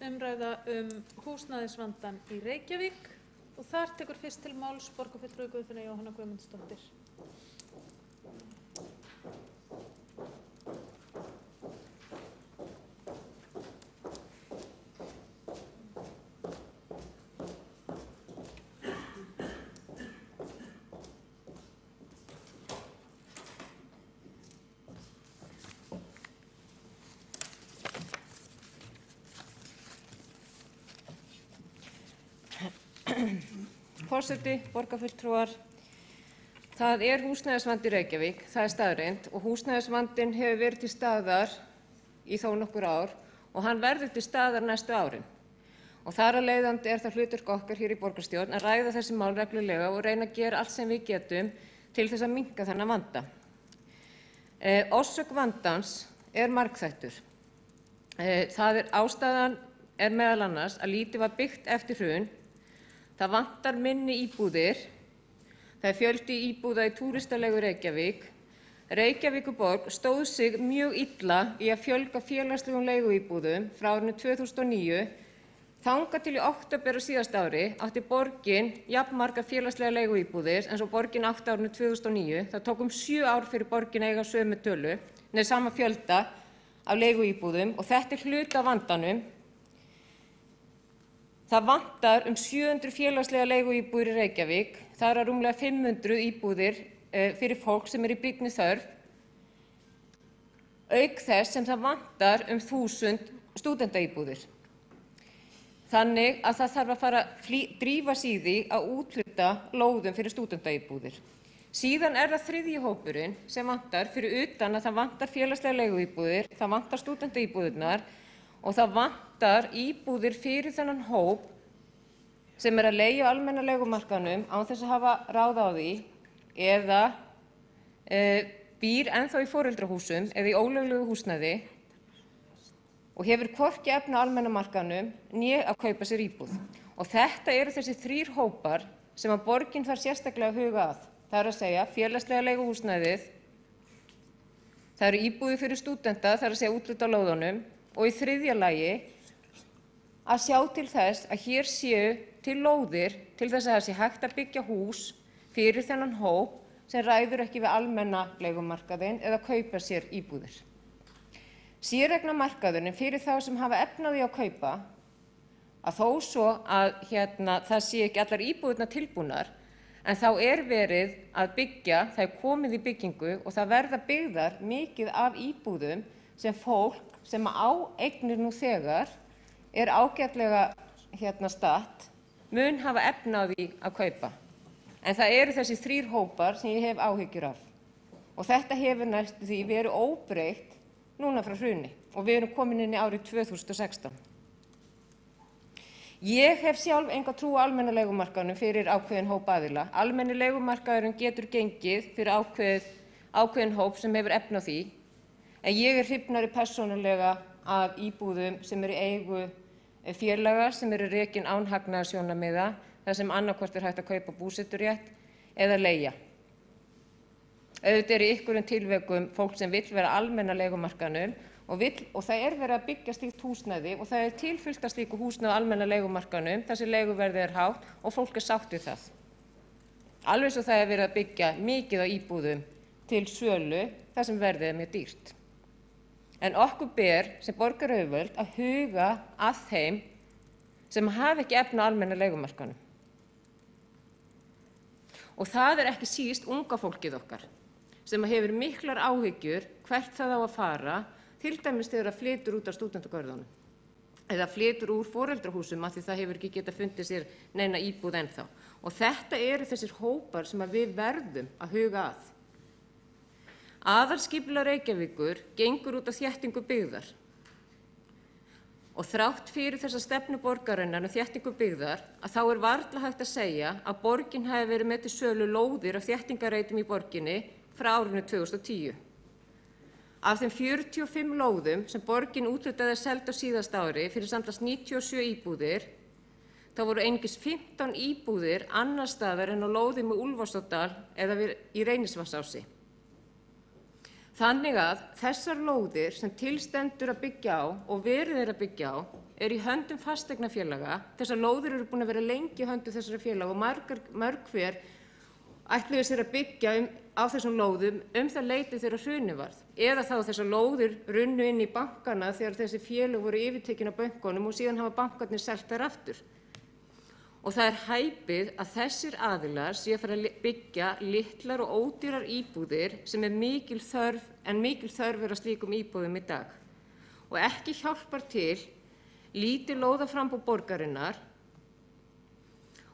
umræða húsnæðisvandann í Reykjavík og þar tekur fyrst til máls borgarfulltrúi Guðfinna Jóhanna Guðmundsdóttir. Forseti, borgarfulltrúar, það húsnæðisvandi í Reykjavík, það staðreynd og húsnæðisvandinn hefur verið til staðar í þó nokkur ár og hann verður til staðar næstu árin. Og þar af leiðandi það hlutverk okkar hér í borgarstjórn að ræða þessi mál reglulega og reyna að gera allt sem við getum til þess að minnka þennan vanda. Orsök vandans margþættur. Ástæðan meðal annars að lítið var byggt eftir hrun. Það vantar minni íbúðir, það fjöldi íbúða í túristalegu Reykjavík. Reykjavíkurborg stóð sig mjög illa í að fjölga félagslegum leiguíbúðum frá árinu 2009. Þangað til í október á síðasta ári átti borgin jafnmargar félagslega leiguíbúðir eins og borgin átti árinu 2009. Það tók 7 ár fyrir borgin að eiga sömu tölu, sama fjölda af leiguíbúðum og þetta hluti af vandanum. Það vantar 700 félagslega leiguíbúðir í Reykjavík. Það rúmlega 500 íbúðir fyrir fólk sem í brýnni þörf. Auk þess sem það vantar 1000 stúdentaíbúðir. Þannig að það þarf að fara drífa sig í því að úthluta lóðum fyrir stúdentaíbúðir. Síðan það þriðji hópurinn sem vantar fyrir utan að það vantar félagslega leiguíbúðir, það vantar stúdentaíbúðirnar og það vantar íbúðir fyrir þennan hóp sem að leigja á almenna leigumarkaðnum án þess að hafa ráð á því eða býr ennþá í foreldrahúsum eða í ólöglegu húsnæði og hefur hvorki efni á almenna markaðnum né að kaupa sér íbúð. Og þetta þessi 3 hópar sem að borgin þarf sérstaklega að huga að. Það að segja félagslega leiguhúsnæðið, það íbúðir fyrir stúdenta, það að segja úthluta lóðunum og í þriðja lagi að sjá til þess að hér séu til lóðir til þess að það sé hægt að byggja hús fyrir þennan hóp sem ræður ekki við almenna leigumarkaðinn eða kaupa sér íbúðir. Séreignamarkaðurinn fyrir þá sem hafa efni á því að kaupa að þó svo að það sé ekki allar íbúðirnar tilbúnar en þá verið að byggja, það komið í byggingu og það verða byggðar mikið af íbúðum sem fólk sem á eignir nú þegar ágætlega statt mun hafa efni á því að kaupa. En það þessi 3 hópar sem ég hef áhyggjur af. Og þetta hefur næstu því verið óbreytt núna frá hruni og við erum komin inn í árið 2016. Ég hef sjálf enga trú á almenna leigumarkaðnum fyrir ákveðin hóp aðila. Almenni leigumarkaðurinn getur gengið fyrir ákveðin hóp sem hefur efni á því. En ég hrifnari persónulega af íbúðum sem í eigu félaga sem rekin án hagnaðarsjónarmiða, þar sem annaðhvort hægt að kaupa búseturétt eða leigja. Auðvitað í einhverjum tilvikum fólk sem vill vera almenna leigumarkaðnum og það verið að byggja slíkt húsnæði og það til fullt af slíku húsnæði á almenna leigumarkaðnum þar sem leiguverðið hátt og fólk sátt við það. Alveg svo það verið að byggja mikið á íbúðum til sölu þar sem verðið mjög dýrt. En okkur ber sem borgaryfirvöld að huga að þeim sem hafa ekki efni á almenna leigumarkaðnum. Og það ekki síst unga fólkið okkar sem hefur miklar áhyggjur hvert það á að fara, til dæmis þegar það flytur út af stúdentagörðunum eða flytur úr foreldrahúsum af því það hefur ekki getað fundið sér neina íbúð ennþá. Og þetta þessir hópar sem við verðum að huga að. Aðalskipulag Reykjavíkur gengur út á þéttingu byggðar og þrátt fyrir þessa stefnu borgarinnar þéttingu byggðar að þá varla hægt að segja að borgin hafi verið með til sölu lóðir af þéttingarreitum í borginni frá árinu 2010. Af þeim 45 lóðum sem borgin úthlutaði að selja á síðasta ári fyrir samtals 97 íbúðir, þá voru einungis 15 íbúðir annars staðar en á lóðum í Úlfarsárdal eða í Reynisvatnsási. Þannig að þessar lóðir sem til stendur að byggja á og verið að byggja á í höndum fasteignafélaga. Þessar lóðir eru búin að vera lengi í höndum þessara félaga og mörg hver ætluðu sér að byggja á þessum lóðum það leyti þegar hrunið varð. Eða þá þessar lóðir runnu inn í bankana þegar þessi félög voru yfirtekin af bönkunum og síðan hafa bankarnir selt þær aftur. Og það hæpið að þessir aðilar séu að fara að byggja litlar og ódýrar íbúðir sem mikil þörf að slíkum íbúðum í dag. Og ekki hjálpar til lítið lóðaframboð borgarinnar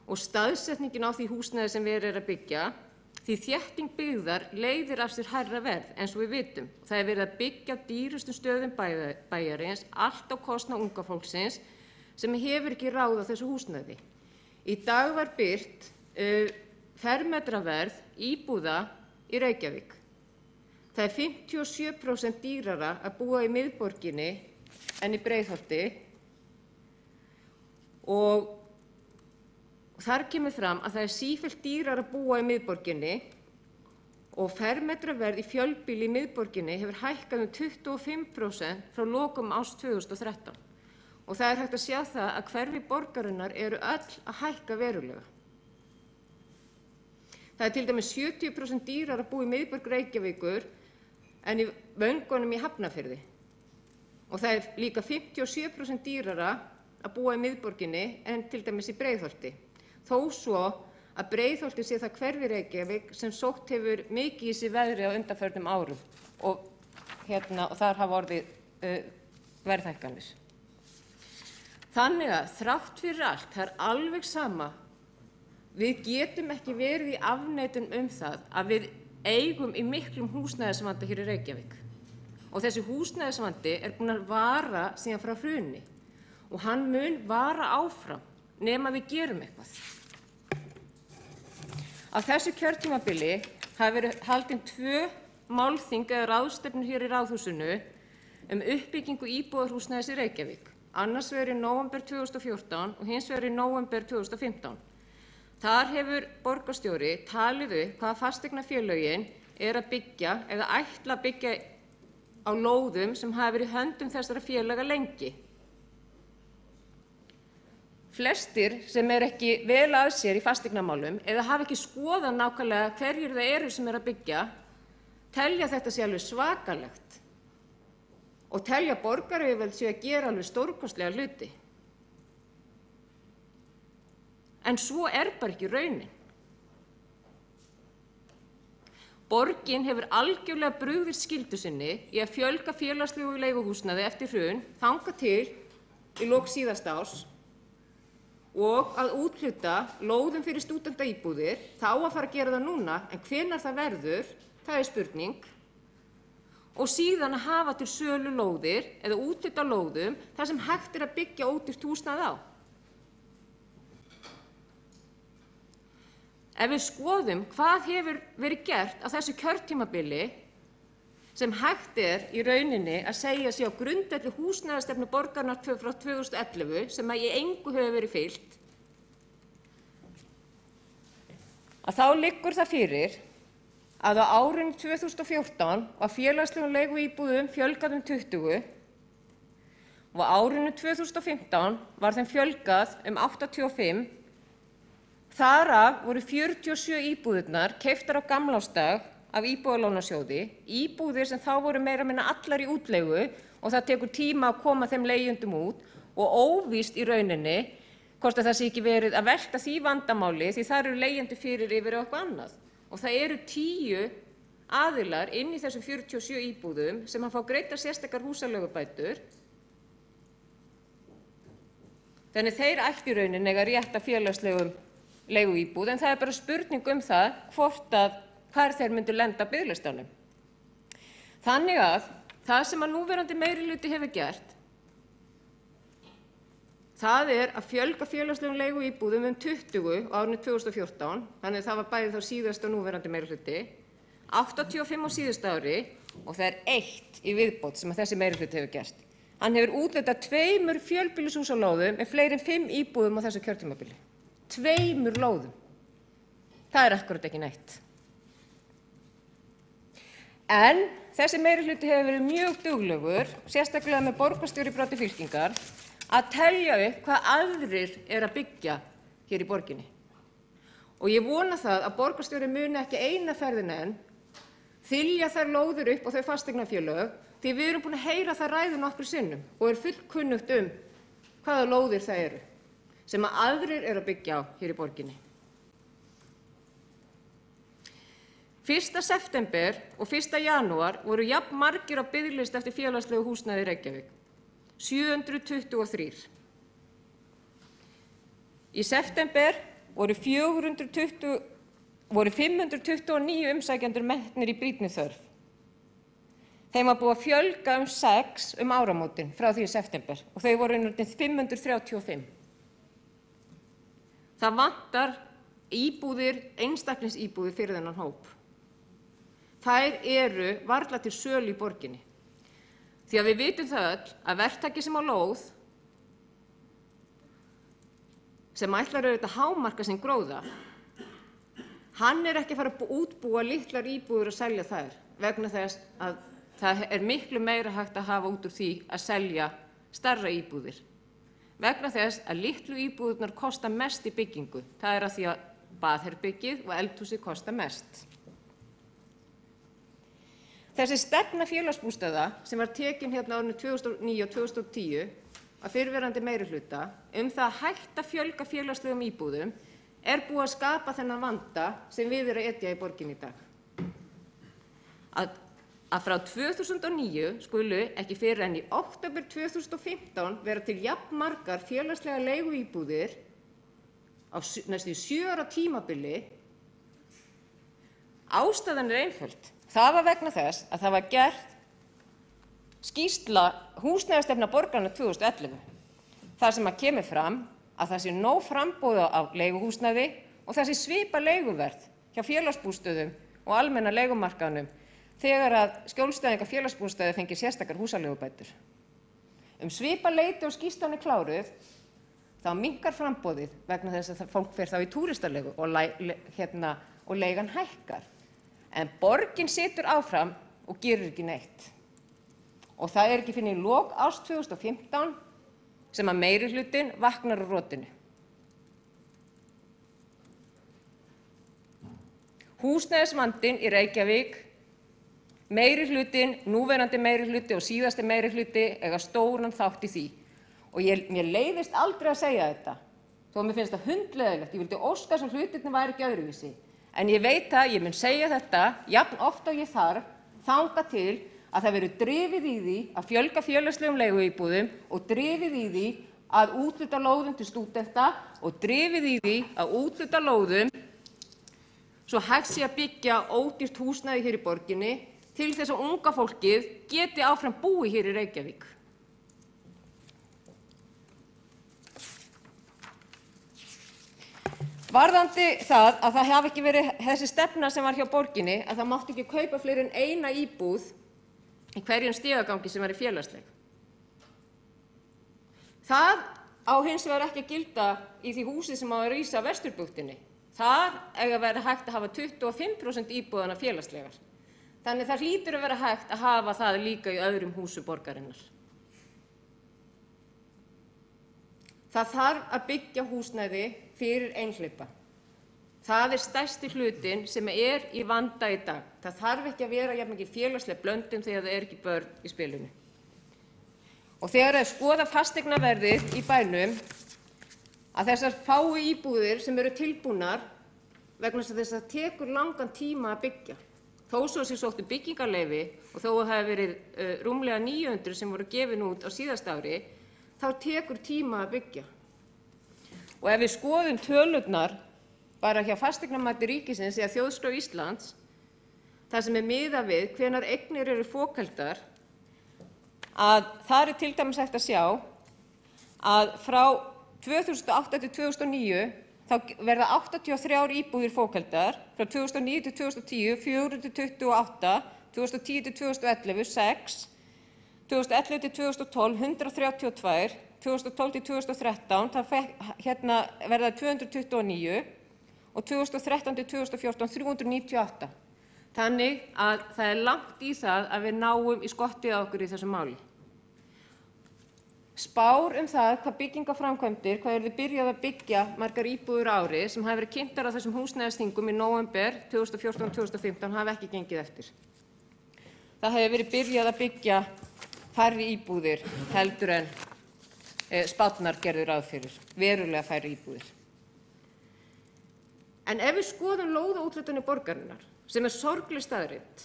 og staðsetningin á því húsnæði sem verið að byggja, því þétting byggðar leiðir af sér hærra verð eins og við vitum. Það verið að byggja dýrustu stöðum bæjarins, allt á kostnað unga fólksins sem hefur ekki ráð á þessu húsnæði. Í dag var birt fermetraverð íbúða í Reykjavík. Það er 57% dýrara að búa í miðborginni en í Breiðholti og þar kemur fram að það er sífellt dýrara að búa í miðborginni og fermetraverð í fjölbýli í miðborginni hefur hækkað 25% frá lokum árs 2013. Og það er hægt að sjá það að hverfi borgarinnar eru öll að hækka verulega. Það er til dæmis 70% dýrara að búa í miðborg Reykjavíkur en í Vöngunum í Hafnarfirði. Og það er líka 57% dýrara að búa í miðborginni en til dæmis í Breiðholti. Þó svo að Breiðholti sé það hverfi Reykjavík sem sótt hefur mikið í sig veðri á undanförnum árum og þar hafa orðið verðhækkanir. Þannig að þrátt fyrir allt, það er alveg sama, við getum ekki verið í afneitun það að við eigum í miklum húsnæðisvanda hér í Reykjavík. Og þessi húsnæðisvandi er búinn að vara síðan frá hruni og hann mun vara áfram nema við gerum eitthvað. Á þessu kjörtímabili hafa verið haldin 2 málþing eða ráðstefnur hér í Ráðhúsinu uppbyggingu íbúðarhúsnæðis í Reykjavík. Annars vegar í nóvember 2014 og hins vegar í nóvember 2015. Þar hefur borgarstjóri talið upp hvaða fasteignafélögin að byggja eða ætla að byggja á lóðum sem hafa verið í höndum þessara félaga lengi. Flestir sem ekki vel að sér í fasteignamálum eða hafa ekki skoðað nákvæmlega hverjir það eru sem að byggja, telja þetta sé alveg svakalegt og telja borgaryfirvöld séu að gera alveg stórkostlega hluti. En svo er bara ekki raunin. Borgin hefur algjörlega brugðist skyldu sinni í að fjölga félagslegu leiguhúsnæði eftir hrun þangað til í lok síðasta árs og að úthluta lóðum fyrir stúdentaíbúðir. Það á að fara að gera það núna, en hvenær það verður, það er spurning. Og síðan að hafa til sölu lóðir eða úthluta lóðum þar sem hægt að byggja ódýrt húsnæði á. Ef við skoðum hvað hefur verið gert á þessu kjörtímabili sem hægt í rauninni að segja sig á grundvelli húsnæðisstefnu borgarinnar frá 2011 sem í engu hefur verið fylgt, að þá liggur það fyrir að á árinu 2014 var félagslegum leiguíbúðum fjölgað 20 og á árinu 2015 var þeim fjölgað 85. Þar af voru 47 íbúðirnar keyptar á gamlársdag af Íbúðalánasjóði, íbúðir sem þá voru meira minna allar í útleigu og það tekur tíma að koma þeim leigjendum út og óvíst í rauninni hvort að það sé ekki verið að velta því vandamáli því þar eru leigjendur fyrir yfir eitthvað annað. Og það eru 10 aðilar inn í þessum 47 íbúðum sem að fá greiddar sérstakar húsaleigubætur. Þannig þeir ættu í rauninni eiga rétt að félagslegum leiguíbúð, en það er bara spurning það hvort að hvar þeir myndu lenda á biðlistanum. Þannig að það sem að núverandi meirihluti hefur gert, það að fjölga félagslegum leiguíbúðum 20 á árinu 2014, þannig að það var bæði þá síðasta og núverandi meirihluti, 85 á síðasta ári og það er 1 í viðbót sem að þessi meirihluti hefur gert. Hann hefur úthlutað 2 fjölbýlishúsalóðum með fleiri en 5 íbúðum á þessu kjörtímabili. 2 lóðum. Það er akkúrat ekki neitt. En þessi meirihluti hefur verið mjög duglegur, sérstaklega með borgarstjóri í broddi fylkingar, að telja upp hvað aðrir að byggja hér í borginni. Og ég vona það að borgarstjóri muni ekki eina ferðina enn þylja þær lóðir upp og þau fasteignafélög, því við erum búin að heyra það ræðu nokkrum sinnum og fullkunnugt hvaða lóðir það eru sem að aðrir að byggja á hér í borginni. 1. september og 1. janúar voru jafn margir á biðlista eftir félagslegu húsnæði í Reykjavík, 723. Í september voru 529 umsækjendur metnir í brýnni þörf. Þeim var búið að fjölga 6 áramótin frá því í september og þau voru 535. Það vantar íbúðir, einstaklingsíbúðir fyrir þennan hóp. Þær eru varla til sölu í borginni. Því að við vitum það öll að verktaki sem á lóð, sem ætlar auðvitað að hámarka sinn gróða, hann ekki að fara að útbúa litlar íbúðir og selja þær vegna þess að það miklu meira hægt að hafa út úr því að selja stærra íbúðir. Vegna þess að litlu íbúðirnar kosta mest í byggingu. Það að því að baðherbergið og eldhúsið kosta mest. Þessi stefna félagsbústaða sem var tekin hérna árinu 2009 og 2010 af fyrrverandi meirihluta það að hætta að fjölga félagslegum íbúðum búið að skapa þennan vanda sem við að etja í borginni í dag. Að frá 2009 skulu ekki fyrr en í október 2015 vera til jafn margar félagslega leiguíbúðir á næstum 7 ára tímabili. Ástæðan einföld. Það var vegna þess að það var gerð skýrsla húsnæðisstefna borgarinnar 2011 þar sem að kemur fram að það sé nóg framboð af leiguhúsnæði og það sé svipað leiguverð hjá félagsbústöðum og almenna leigumarkaðnum þegar að skjólstæðingar félagsbústaði fengi sérstakar húsaleigubætur. Svipað leyti og skýrslan kláruð, þá minnkar framboðið vegna þess að fólk fer þá í túristalegu og leigan hækkar. En borgin situr áfram og gerir ekki neitt. Og það ekki fyrr en í lok árs 2015 sem að meirihlutinn vaknar úr rotinu. Húsnæðisvandinn í Reykjavík, meirihlutinn, núverandi meirihluti og síðasti meirihluti eiga stóran þátt í því. Og mér leiðist aldrei að segja þetta, þó að mér finnst það hundleiðilegt. Ég vildi óska sem hlutirnir væru ekki öðruvísi. En ég veit að ég mun segja þetta jafn oft og ég þarf, þangað til að það verður drifið í því að fjölga félagslegum leiguíbúðum og drifið í því að úthluta lóðum til stúdenta og drifið í því að úthluta lóðum svo hægt sé að byggja ódýrt húsnæði hér í borginni til þess að unga fólkið geti áfram búið hér í Reykjavík. Varðandi það að það hafi ekki verið þessi stefna sem var hjá borginni að það mátti ekki kaupa fleiri en eina íbúð í hverjum stigagangi sem væri félagsleg. Það á hins vegar ekki að gilda í því húsi sem á að rísa á Vesturbuktinni. Þar eiga að vera hægt að hafa 25% íbúðanna félagslegar. Þannig það hlýtur að vera hægt að hafa það líka í öðrum húsum borgarinnar. Það þarf að byggja húsnæði fyrir einhleypa. Það stærsti hlutinn sem í vanda í dag. Það þarf ekki að vera jafn mikið félagsleg blöndun þegar það ekki börn í spilinu. Og þegar að skoða fasteignaverðið í bænum, að þessar fáu íbúðir sem eru tilbúnar vegna þess að það tekur langan tíma að byggja. Þó svo sem sóttu byggingarleyfi og þó að það hafi verið rúmlega 900 sem voru gefin út á síðasta ári, þá tekur tíma að byggja. Og ef við skoðum tölurnar bara hjá fasteignamati ríkisins eða Þjóðskrá Íslands, þar sem miðað við hvenær eignir eru fokhaldar, að þar til dæmis hægt að sjá að frá 2008 til 2009 þá verða 83 íbúðir fokhaldar, frá 2009 til 2010 428, 2010 til 2011 6, 2011 til 2012 132, 2012 til 2013 verða 229 og 2013 til 2014 398. Þannig að það langt í það að við náum í skottið á okkur í þessu máli. Spár það hvað byggingaframkvæmdir, hvað þið byrjað að byggja margar íbúðir á ári sem hafa verið kynntar á þessum húsnæðisþingum í nóvember 2014-2015 hafa ekki gengið eftir. Það hefur verið byrjað að byggja færri íbúðir heldur en spárnar gerðu ráð fyrir, verulega færri íbúðir. En ef við skoðum lóðaúthlutanir borgarinnar, sem sorgleg staðreynd,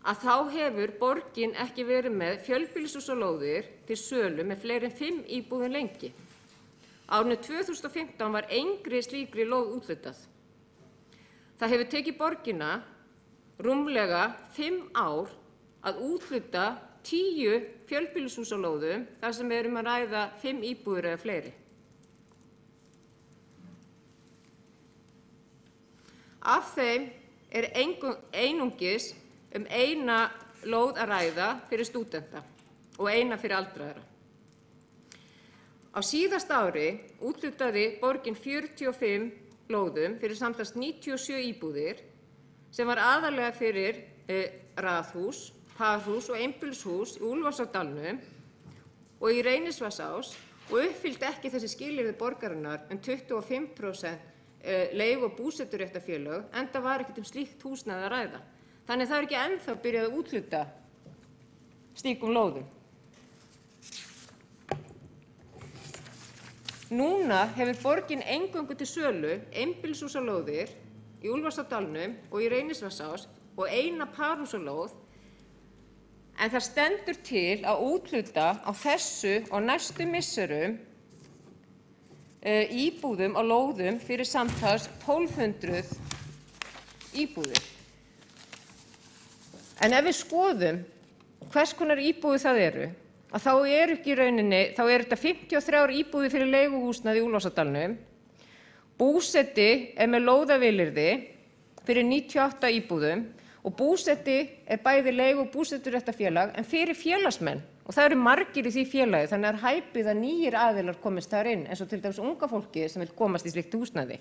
að þá hefur borgin ekki verið með fjölbýlishús og lóðir til sölu með fleiri en 5 íbúðum lengi. Á árinu 2015 var engri slíkri lóð úthlutað. Það hefur tekið borgina rúmlega 5 ár að úthluta 10 fjölbýlishús og lóðum þar sem við erum að ræða 5 íbúðir eða fleiri. Af þeim einungis eina lóð að ræða fyrir stúdenta og eina fyrir aldraðra. Á síðasta ári úthlutaði borgin 45 lóðum fyrir samtals 97 íbúðir sem var aðallega fyrir raðhús, parhús og einbýlishús í Úlfarsárdalnum og í Reynisvatnsás og uppfyllti ekki þessi skilyrði borgarinnar 25% leigu- og búseturéttarfélög enda var ekkert slíkt húsnæði að ræða. Þannig að það ekki ennþá byrjað að úthluta slíkum lóðum. Núna hefur borgin eingöngu til sölu einbýlishús og lóðir í Úlfarsárdalnum og í Reynisvatnsás og eina parhúsalóð, en það stendur til að úthluta á þessu og næstu misserum íbúðum og lóðum fyrir samtals 1200 íbúðir. En ef við skoðum hvers konar íbúðir það eru, að þá ekki í rauninni, þá þetta 53 íbúðir fyrir leiguhúsnæði í Úlfarsárdalnum, búseti með lóðavilyrði fyrir 98 íbúðum og búseti bæði leigu- og búseturéttarfélag en fyrir félagsmenn. Og það eru margir í því félagi, þannig að hæpið að nýir aðilar komist þar inn, eins og til dæmis unga fólki sem vil komast í slíkt húsnæði.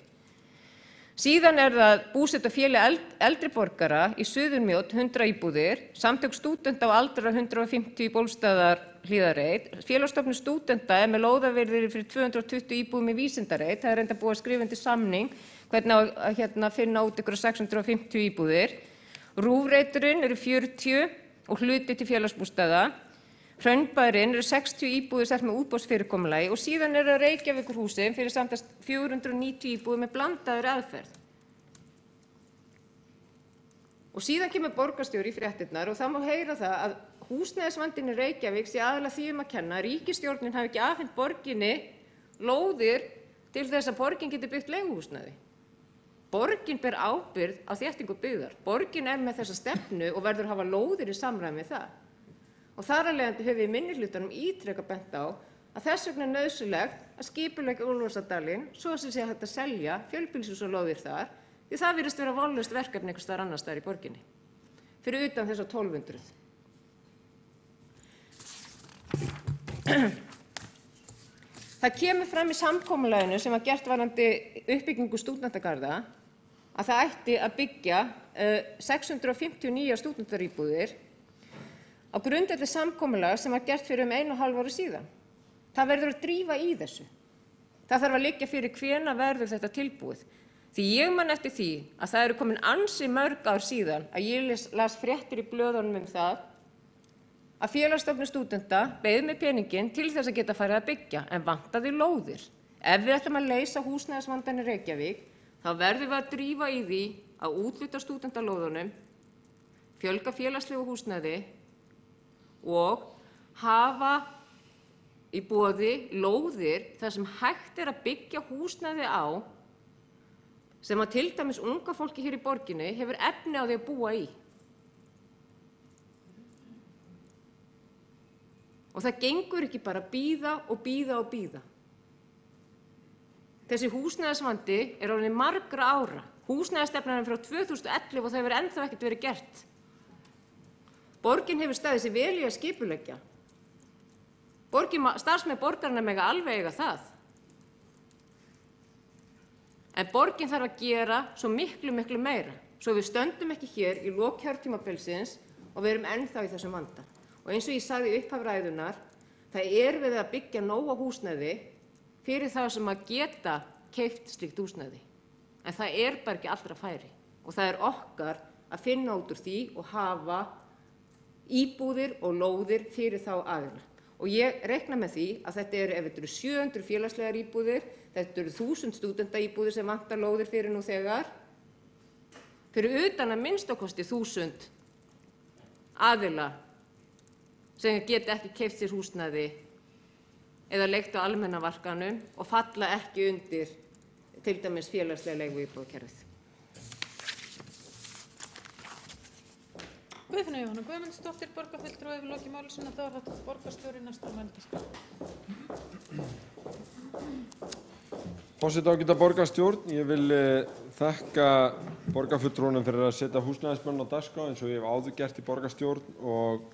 Síðan það búsetafélag eldri borgara í Suðurmjódd 100 íbúðir, samtök stúdenta á aldrara 150 í Bólstaðarhlíðareit, Félagsstofnun stúdenta með lóðavirði fyrir 220 íbúðum í Vísindareit, það reyndar búið að skrifa undir samning hvernig að finna út ykkur 650 íbúðir. Rúfreiturinn eru 40 og hluti til félagsbústaða. Hraunbærinn eru 60 íbúðir sett með útboðsfyrirkomulagi og síðan það Reykjavíkurhúsin fyrir samtals 490 íbúðir með blandaðri aðferð. Og síðan kemur borgarstjóri í fréttirnar og það má heyra það að húsnæðisvandinn í Reykjavík sé aðallega því að kenna að ríkisstjórnin hafi ekki afhent borginni lóðir til þess að borgin geti byggt leiguhúsnæði. Borgin ber ábyrgð á þéttingu byggðar. Borgin með þessa stefnu og verður að hafa lóðir í samræmi við það. Og þar af leiðandi höfum við í minnihlutanum ítrekað bent á að þess vegna nauðsynlegt að skipuleggja Úlfarsárdalinn svo sem sé hægt að selja fjölbýlishús og lóðir þar, því það virðist vera vonlaust verkefni einhvers staðar annars staðar í borginni, fyrir utan þessa 1200. Það kemur fram í samkomulaginu sem var gert varðandi uppbyggingu stúdentagarða að það ætti að byggja 659 stúdentaríbúðir á grundvelli samkomulags sem var gert fyrir 1,5 ári síðan. Það verður að drífa í þessu. Það þarf að liggja fyrir hvenær verður þetta tilbúið. Því ég man eftir því að það eru komin ansi mörg ár síðan að ég las fréttir í blöðunum það að Félagsstofnun stúdenta beið með peninginn til þess að geta farið að byggja en vantaði lóðir. Ef við ætlum að leysa húsnæðisvandann í Reykjavík, þá verðum við að drífa í því að úthluta stúdentalóðunum, fjölga félagslegu húsnæði og hafa í boði lóðir þar sem hægt að byggja húsnæði á sem að til dæmis unga fólki hér í borginni hefur efni á því að búa í. Og það gengur ekki bara að bíða og bíða og bíða. Þessi húsnæðisvandi orðinn margra ára. Húsnæðisstefnan frá 2011 og það hefur ennþá ekkert verið gert. Borgin hefur staðið sig vel í að skipuleggja. Starfsmenn borgarinnar mega alveg eiga það. En borgin þarf að gera svo miklu meira. svo við stöndum ekki hér í lok kjörtímabilsins og við erum ennþá í þessum vanda. Og eins og ég sagði í upphaf ræðunnar, það er verið að byggja nóg húsnæði fyrir það sem að geta keypt slíkt húsnæði. En það er bara ekki allra færi og það er okkar að finna út úr því og hafa íbúðir og lóðir fyrir þá aðila. Og ég reikna með því að ef þetta eru 700 félagslegar íbúðir, þetta eru 1000 stúdentaíbúðir sem vantar lóðir fyrir nú þegar, fyrir utan að minnstakosti 1000 aðila sem geta ekki keypt sér húsnæði eða leigt á almenna markaðnum og falla ekki undir til dæmis félagslega leiguíbúðakerfið. Guðfinna Jóhanna Guðmundsdóttir, borgarfulltrúi, hefur lokið máli sinni. Þá er þetta borgarstjóri næsta mælendaskrá. Forseti, ágæta borgarstjórn, ég vil þakka borgarfulltrúunum fyrir að setja húsnæðismálin á dagskrá eins og ég hef áður gert í borgarstjórn og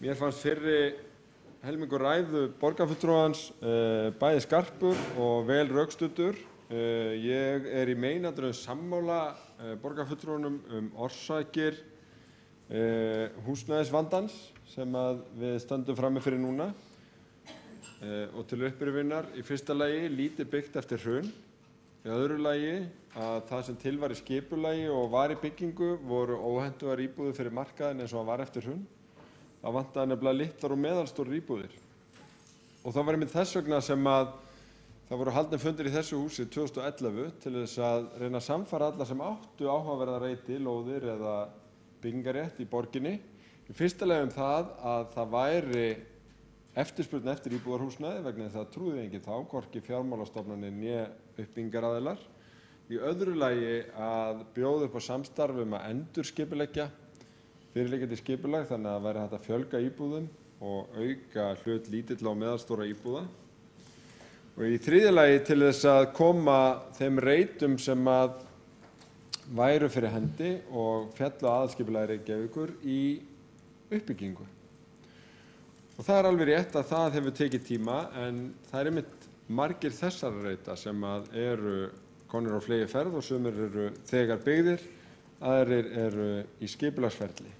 mér fannst fyrri helmingur ræðu borgarfulltrúans bæði skarpur og vel rökstuddur. Ég er í meginatriðum sammála borgarfulltrúunum orsakir húsnæðisvandans sem við stöndum frammi fyrir núna og til upprifjunar í fyrsta lagi lítið byggt eftir hrun, í öðru lagi að það sem til var í skipulagi og var í byggingu voru óhentugar íbúðir fyrir markaðinn eins og hann var eftir hrun. Það vantaði nefnilega litlar og meðalstórar íbúðir og það var einmitt þess vegna sem að það voru haldnir fundir í þessu húsi 2011 til þess að reyna að sannfæra alla sem áttu áhugaverða reiti, lóðir eða byggingarétt í borginni. Í fyrsta lagi það að það væri eftirspurn eftir íbúðarhúsnæði vegna þess að trúði enginn þá, hvorki fjármálastofnanir né uppbyggingaraðilar. Í öðru lagi að bjóða upp á samstarf að endurskipuleggja fyrirliggjandi skipulag þannig að væri hægt að fjölga íbúðum og auka hlut lítilla og meðalstóra íbúða. Og í þriðja lagi til þess að koma þeim reitum sem að væru fyrir hendi og fjallu aðalskipulagi Reykjavíkur í uppbyggingu. Og það er alveg rétt að það hefur tekið tíma en það er einmitt margir þessara reita sem að eru komnir á fleygiferð og sumir eru þegar byggðir, aðrir eru í skipulagsferli.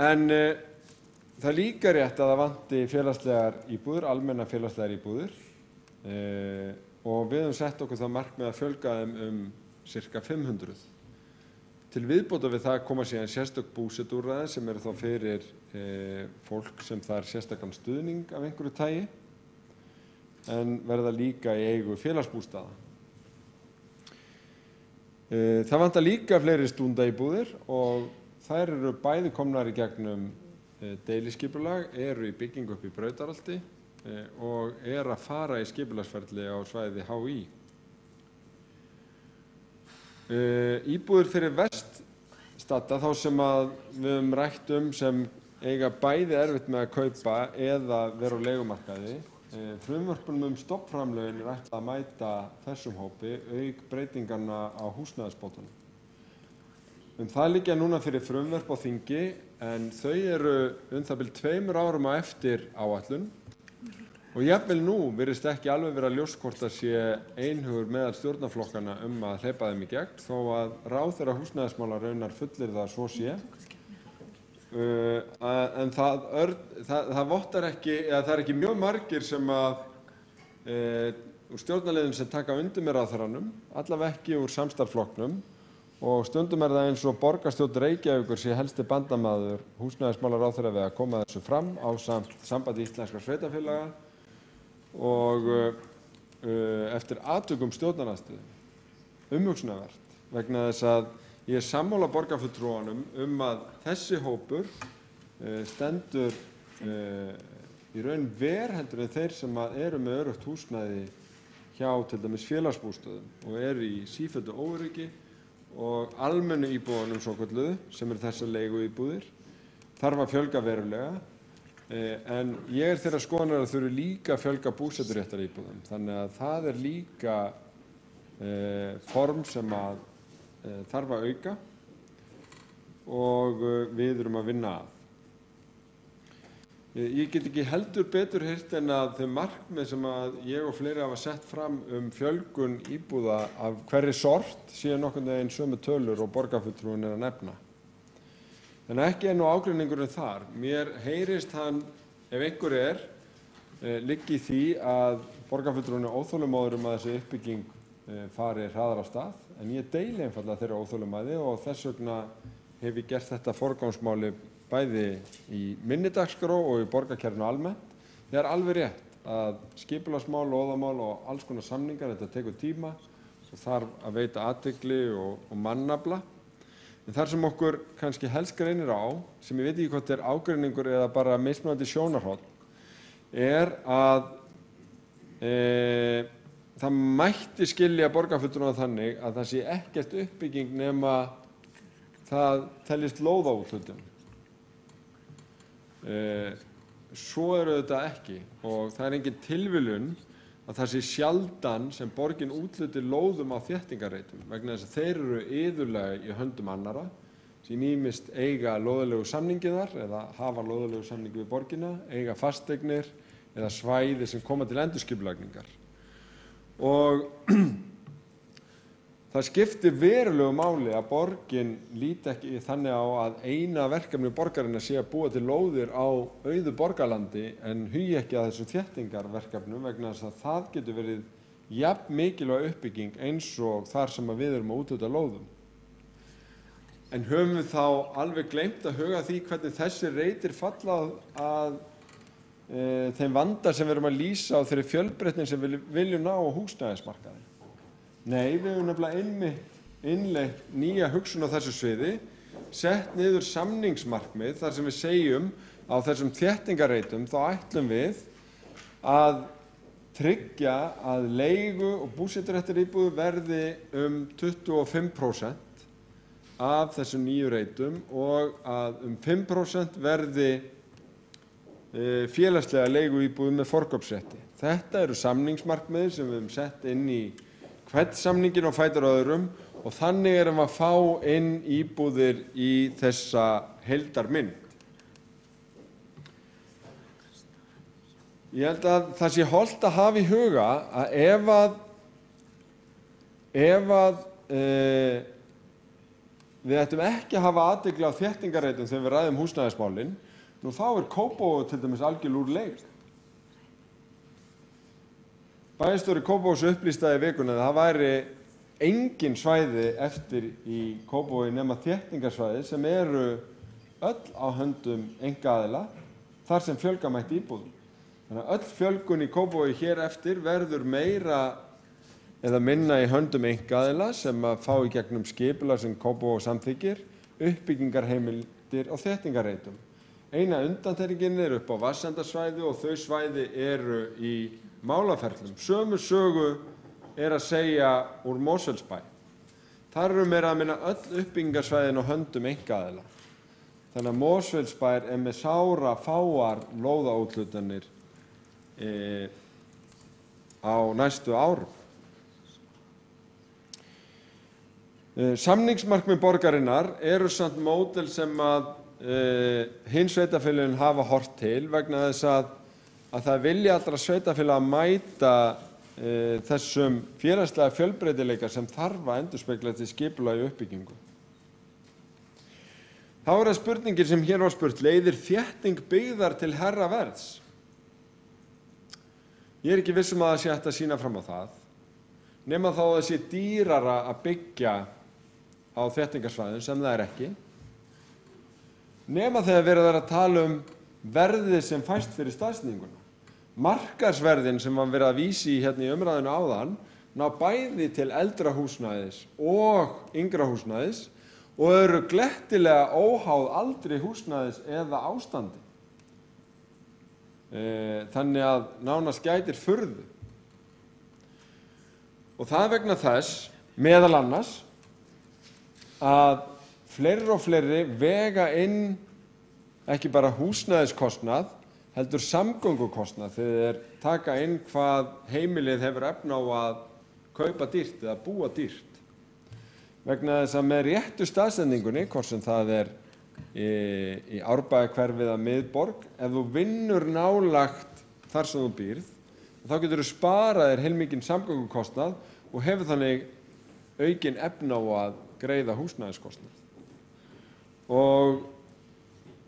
En það er líka rétt að það vanti félagslegar íbúðir, almenna félagslegar íbúðir og við höfum sett okkur það markmið að fjölga þeim sirka 500. Til viðbótar við það koma síðan sérstök búsetuúrræði sem eru þá fyrir fólk sem þarf sérstakan stuðning af einhverju tagi en verða líka í eigu félagsbústaða. Það vantar líka fleiri stúdentaíbúðir og þær eru bæði komnar í gegnum deiliskipulag, eru í byggingu upp í Brautarholti og eru að fara í skipulagsferli á svæði HÍ. Íbúðir fyrir veststadda, þá sem að við höfum rætt sem eiga bæði erfitt með að kaupa eða vera á leigumarkaði. Frumvörpunum stofnframlögin er ætlað að mæta þessum hópi auk breytinganna á húsnæðisbótunum. Það liggja núna fyrir frumvörp á þingi en þau eru það bil 2 árum á eftir áætlun og jafnvel nú virðist ekki alveg vera ljóst hvort það sé einhugur meðal stjórnarflokkana að hleypa þeim í gegn þó að ráðherra húsnæðismála raunar fullir það svo sé. En það vottar ekki, eða það er ekki mjög margir sem úr stjórnarliðum sem taka undir með ráðherranum, allavega ekki úr samstarfsflokknum og stundum er það eins og borgarstjórn Reykjavíkur sé helsti bandamaður húsnæðismálaráðherra við að koma þessu fram ásamt Sambandi íslenskra sveitarfélaga og eftir atvikum stjórnarandstöðu. Umhugsunarvert vegna þess að ég er sammála borgarfulltrúanum að þessi hópur stendur í raun verr heldur en þeir sem eru með öruggt húsnæði hjá til dæmis félagsbústöðum og eru í sífelldu óöryggi og almennu íbúðunum svokölluðu sem eru þessar leiguíbúðir þarf að fjölga verulega en ég er þeirrar skoðunar að þurfi líka að fjölga búseturéttaríbúðum þannig að það er líka form sem þarf að auka og við erum að vinna að. Ég get ekki heldur betur heyrt en að þau markmið sem að ég og fleiri hafa sett fram fjölgun íbúða af hverri sort séu nokkurn veginn sömu tölur og borgarfulltrúinn að nefna. Þannig ekki nú ágreiningurinn þar. Mér heyrist hann, ef einhver liggi í því að borgarfulltrúinn óþolinmóður að þessi uppbygging fari hraðar af stað, en ég deili einfaldlega þeirra óþolinmæði og þess vegna hef ég gert þetta forgangsmáli bæði í minni dagskrá og í borgarkerfinu almennt. Það er alveg rétt að skipulagsmál, lóðamál og alls konar samningar, þetta tekur tíma og þarf að veita athygli og mannafla. En þar sem okkur kannski helst greinir á, sem ég veit ekki hvort ágreiningur eða bara mismunandi sjónarhorn, að það mætti skilja borgarfulltrúana þannig að það sé ekkert uppbygging nema það teljist lóðaúthlutun. Svo þetta ekki og það engin tilviljun að það sé sjaldan sem borgin úthlutir lóðum á þéttingarreitum vegna þess að þeir eru iðulega í höndum annarra sem ýmist eiga lóðalegu samningi þar eða hafa lóðalegu samningi við borgina, eiga fasteignir eða svæði sem koma til endurskipulagningar. Og það skiptir verulegu máli að borgin líti ekki þannig á að eina verkefni borgarinnar sé að búa til lóðir á auðu borgarlandi en hugi ekki að þessu þéttingarverkefnum vegna þess að það getur verið jafn mikilvæg uppbygging eins og þar sem við erum að úthluta lóðum. En höfum við þá alveg gleymt að huga því hvernig þessi reitir falla að þeim vanda sem við erum að lýsa á þeirri fjölbreytni sem við viljum ná á húsnæðismarkaði. Nei, við höfum nefnilega innleitt nýja hugsun á þessu sviði, sett niður samningsmarkmið þar sem við segjum á þessum þéttingarreitum þá ætlum við að tryggja að leigu- og búseturéttaríbúðir verði 25% af þessum nýju reitum og að 5% verði félagslega leiguíbúðir með forkaupsrétti. Þetta eru samningsmarkmið sem við höfum sett inn í hvern samningin á fætur öðrum og þannig erum við að fá inn íbúðir í þessa heildarmynd. Ég held að það sé hollt að hafa í huga að ef við ættum ekki að hafa athygli á þéttingarreitum þegar við ræðum húsnæðismálin, nú þá Kópavogur til dæmis algjörlega úr leik. Bæjarstjóri Kópavogs upplýstaði í vikunni að það væri engin svæði eftir í Kópavogi nema þéttingarsvæði sem eru öll á höndum einkaaðila þar sem fjölga mætti íbúðum. Þannig að öll fjölgun í Kópavogi hér eftir verður meira eða minna í höndum einkaaðila sem að fá í gegnum skipulag sem Kópavogur samþykkir, uppbyggingarheimildir og þéttingarreitum. Eina undantekningin upp á vatnsendarsvæði og þau svæði eru í málaferlum. Sömu sögu að segja úr Mosfellsbæ. Þar eru meira að minna öll uppbyggingarsvæðin á höndum einkaaðila. Þannig að Mosfellsbær með sára fáar lóðaúthlutanir á næstu árum. Samningsmarkmið borgarinnar eru samt módel sem að hin sveitarfélögin hafa horft til vegna þess að það vilja allra sveitarfélaga að mæta þessum félagslega fjölbreytileika sem þarf að endurspegla til skipulagi og uppbyggingu. Þá það spurningin sem hér var spurt, leiðir þétting byggðar til hærra verðs? Ég ekki viss að það sé hægt að sýna fram á það, nema þá að það sé dýrara að byggja á þéttingarsvæðum sem það ekki, nema þegar verið að tala verðið sem fæst fyrir staðsetninguna. Markaðsverðin sem var verið að vísi hérna í umræðinu áðan ná bæði til eldra húsnæðis og yngra húsnæðis og eru glettilega óháð aldri húsnæðis eða ástandi. Þannig að nánast gætir furðu. Og það vegna þess, meðal annars, að fleiri og fleiri vega inn ekki bara húsnæðiskostnað, heldur samgöngukostnað þegar þeir taka inn hvað heimilið hefur efni á að kaupa dýrt eða búa dýrt. Vegna þess að með réttu staðsetningunni, hvort sem það í Árbæjarhverfið að miðborg, ef þú vinnur nálagt þar sem þú býrð, þá getur þú sparað þér heilmikinn samgöngukostnað og hefur þannig aukin efni á að greiða húsnæðiskostnað. Og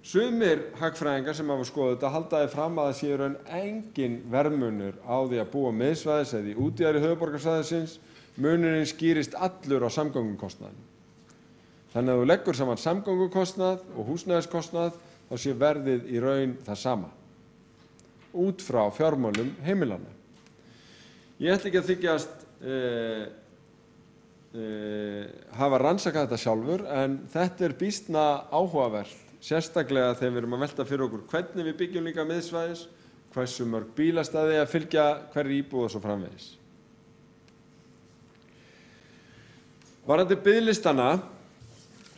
sumir hagfræðingar sem hafa skoðað þetta halda því fram að það sé í raun engin verðmunur á því að búa miðsvæðis eða í útjaðri höfuðborgarsvæðisins, munurinn skýrist allur á samgöngukostnaðinum. Þannig að þú leggur saman samgöngukostnað og húsnæðiskostnað, þá sé verðið í raun það sama, út frá fjármálum heimilanna. Ég ætla ekki að þykjast hafa rannsakað þetta sjálfur, en þetta býsna áhugavert, sérstaklega þegar við erum að velta fyrir okkur hvernig við byggjum líka miðsvæðis, hversu mörg bílastæði að fylgja hverri íbúð og svo framvegis. Varðandi biðlistana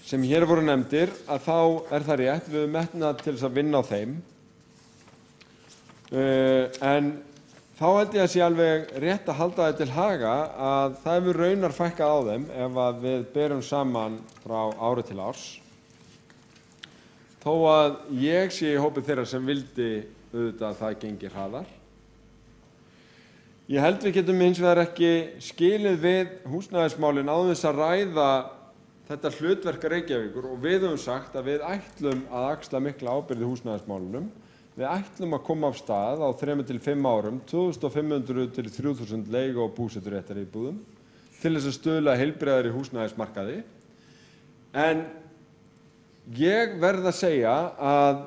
sem hér voru nefndir, að þá það rétt, við höfum metnað til þess að vinna á þeim. En þá held ég að sé alveg rétt að halda þetta til haga að það hefur raunar fækkað á þeim ef að við berum saman frá ári til árs. Þó að ég sé í hópi þeirra sem vildi auðvitað að það gengir hraðar. Ég held við getum hins vegar ekki skilið við húsnæðismálin án þess að ræða þetta hlutverk Reykjavíkur, og við höfum sagt að við ætlum að axla mikla ábyrgð í húsnæðismálunum. Við ætlum að koma af stað á 3 til 5 árum 2500 til 3000 leigu- og búseturéttaríbúðum til þess að stuðla að heilbrigðari húsnæðismarkaði. En ég verð að segja að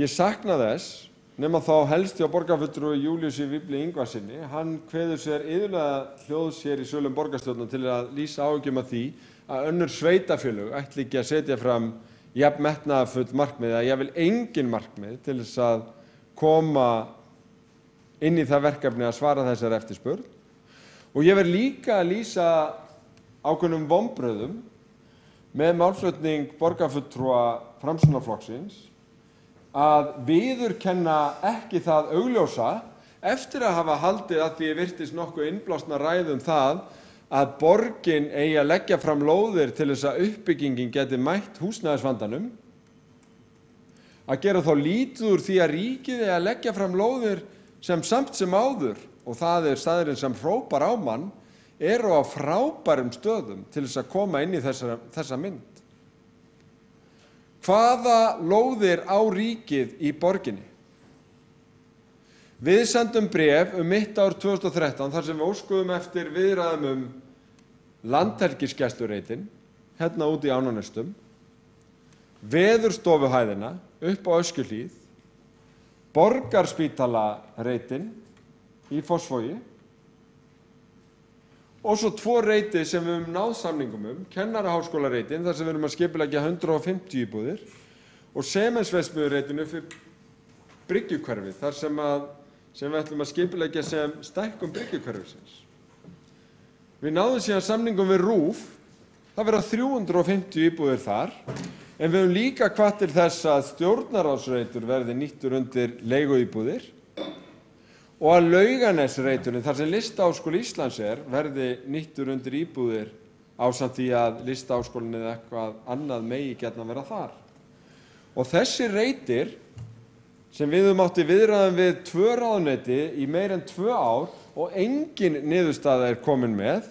ég sakna þess, nema þá helst hjá borgarfulltrúa Júlíusi Vífli Ingvarssyni. Hann kveður sér iðulega hljóðs hér í sölum borgarstjórnar til að lýsa áhyggjum af því að önnur sveitarfélög ætli ekki að setja fram jafn metnaðarfull markmið eða jafnvel engin markmið til þess að koma inn í það verkefni að svara þessari eftirspurn. Og ég verð líka að lýsa ákveðnum vonbrigðum með málflutning borgarfulltrúa Framsóknarflokksins að viðurkenna ekki það augljósa eftir að hafa haldið að því virtist nokkuð innblásna ræðu það að borgin eigi að leggja fram lóðir til þess að uppbyggingin geti mætt húsnæðisvandanum, að gera þá lítið úr því að ríkið eigi að leggja fram lóðir sem samt sem áður, og það staðurinn sem hrópar á mann, eru á frábærum stöðum til þess að koma inn í þessa mynd. Hvaða lóðir á ríkið í borginni? Við sendum bréf mitt ár 2013 þar sem við óskuðum eftir viðræðum landhelgisgæslureitin, hérna út í Ánanestum, veðurstofuhæðina upp á Öskjuhlíð, borgarspítalareitin í Fossvogi og svo 2 reiti sem við höfum náð samningum kennaraháskólareitin þar sem við erum að skipuleggja 150 íbúðir og Sementsverksmiðjureitin upp við Bryggjukverfið þar sem við ætlum að skipuleggja sem stækkun Bryggjukverfisins. Við náðum síðan samningum við RÚV, það verða 350 íbúðir þar, en við höfum líka hvatt til þess að stjórnarráðsreitur verði nýttur undir leiguíbúðir og að Laugarnesreiturinn, þar sem Listaháskóli Íslands verði nýttur undir íbúðir ásamt því að Listaháskólinn eða eitthvað annað megi gjarnan vera þar. Og þessi reitir sem við höfum átt í viðræðum við 2 ráðuneyti í meira en 2 ár og engin niðurstaða komin með,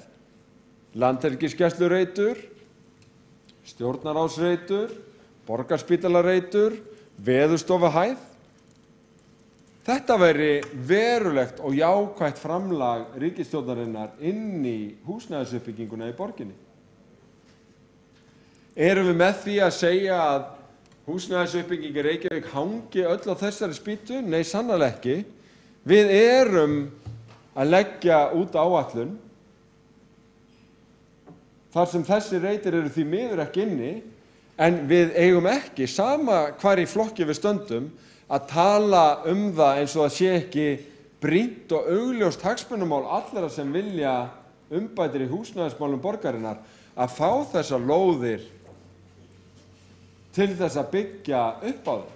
landhelgisgæslureitur, stjórnarráðsreitur, borgarspítalareitur, veðurstofuhæð. Þetta væri verulegt og jákvætt framlag ríkisstjórnarinnar inn í húsnæðisuppbygginguna í borginni. Erum við með því að segja að húsnæðisuppbygging í Reykjavík hangi öll á þessari spýtu? Nei, sannarlega ekki. Við erum að leggja út áætlun þar sem þessi reitir eru því miður ekki inni, en við eigum ekki, sama hvar í flokki við stöndum, að tala það eins og það sé ekki brýnt og augljóst hagsmunamál allra sem vilja umbætur í húsnæðismálum borgarinnar að fá þessar lóðir til þess að byggja upp á þeim.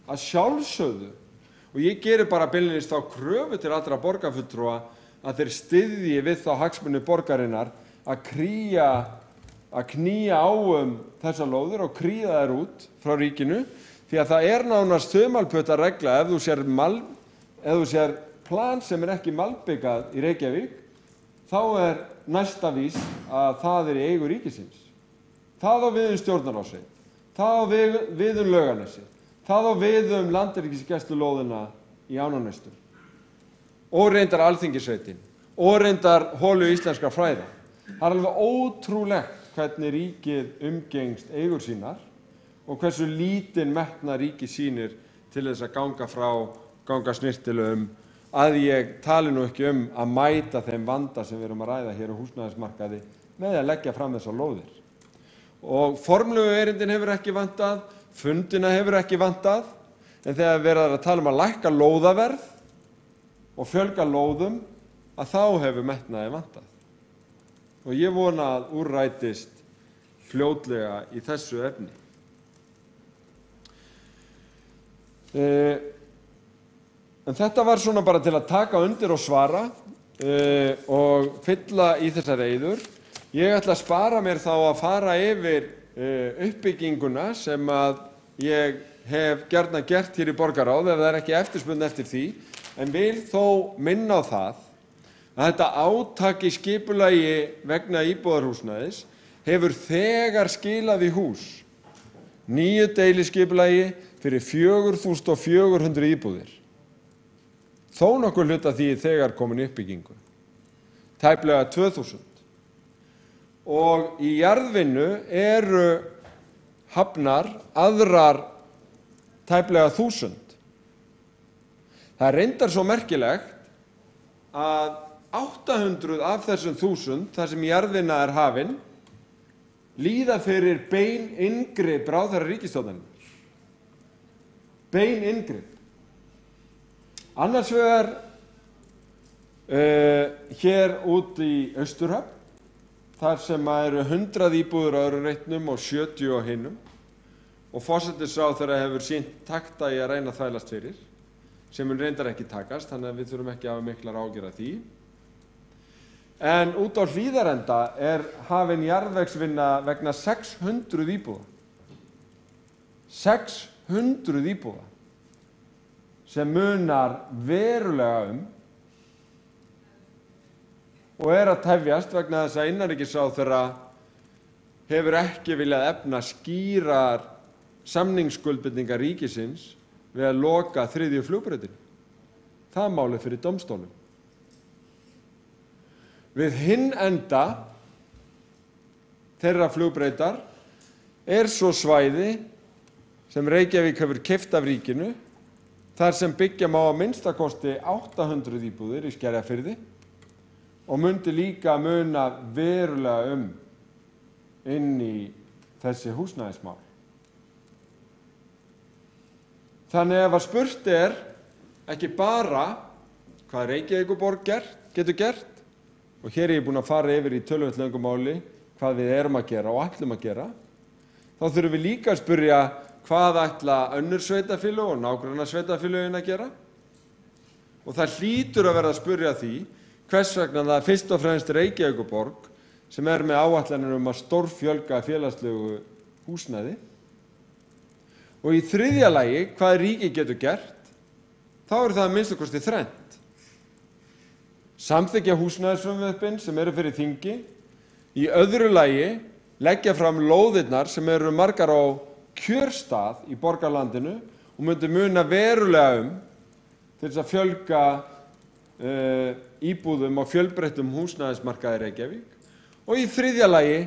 Að sjálfsögðu, og ég geri bara beinlínis þá kröfu til allra borgarfulltrúa að þeir styðji við þá hagsmuni borgarinnar að krýja að knýja á þessar lóðir og kríða þær út frá ríkinu, því að það nánast þumalputta regla ef þú sér plan sem ekki malbyggað í Reykjavík, þá næsta víst að það í eigu ríkisins. Það á við Stjórnarráðsveg, það á við Laugarnesi, það á við landhelgisgæslulóðina í Ánanaustum og reyndar Alþingissveitin og reyndar holu íslenskra fræða. Það alveg ótrúlegt hvernig ríkið umgengst eigur sínar og hversu lítinn metnað ríkið sýnir til þess að ganga snyrtilega að ég tali nú ekki að mæta þeim vanda sem við erum að ræða hér á húsnæðismarkaði með að leggja fram þessar lóðir. Og formlegu erindin hefur ekki vantað, fundina hefur ekki vantað, en þegar verið að tala að lækka lóðaverð og fjölga lóðum, að þá hefur metnaði vantað. Og ég vona að úrrætist fljótlega í þessu efni. En þetta var svona bara til að taka undir og svara og fylla í þessar eyður. Ég ætla að spara mér þá að fara yfir uppbygginguna sem að ég hef gjarnan gert hér í borgarráð ef það ekki eftirspurn eftir því, en vil þó minna á það að þetta átak í skipulagi vegna íbúðarhúsnæðis hefur þegar skilað í hús nýju deiliskipulagi fyrir 4.400 íbúðir. Þó nokkur hluta því þegar komin í uppbyggingu, tæplega 2.000. Og í jarðvinnu eru hafnar aðrar tæplega 1.000. Það reyndar svo merkilegt að 800 af þessum 1.000, þar sem jarðvinna hafin, líða fyrir bein inngrip ráðherra ríkisstjórnarinnar. Bein inngrip. Annars vegar hér út í Austurhöfn, þar sem eru 100 íbúðir á öðrum reitnum og 70 á hinum, og forsætisráðherra hefur sýnt takta í að reyna að þvælast fyrir, sem mun reyndar ekki takast, þannig að við þurfum ekki að hafa miklar áhyggjur af því. En út á Hlíðarenda hafin jarðvegsvinna vegna 600 íbúða. 600 íbúða sem munar verulega og að tefjast vegna þess að innanríkisráðherra hefur ekki viljað efna skýrar samningsskuldbindingar ríkisins við að loka 3. flugbrautinni. Það málið fyrir dómstólum. Við hinn enda þeirra flugbrautar svo svæði sem Reykjavík hefur keypt af ríkinu, þar sem byggja má að minnstakosti 800 íbúðir í Skerjafirði og mundi líka muna verulega inn í þessi húsnæðismál. Þannig ef að spurt ekki bara hvað Reykjavíkurborg getur gert, og hér ég búin að fara yfir í töluvert löngu máli hvað við erum að gera og ætlum að gera, þá þurfum við líka að spyrja hvað ætla önnur sveitarfélög og nágrannasveitarfélögin að gera. Og það hlýtur að verða að spyrja því hvers vegna það fyrst og fremst Reykjavíkurborg sem með áætlanir að stórfjölga félagslegu húsnæði. Og í þriðja lagi, hvað ríkið getur gert, þá það að minnsta kosti þrennt. Samþykkja húsnæðisfrumvörpin sem fyrir þingi, í öðru lagi leggja fram lóðirnar sem margar á kjörstað í borgarlandinu og myndi muna verulega til þess að fjölga íbúðum á fjölbreyttum húsnæðismarkaði Reykjavík. Og í þriðja lagi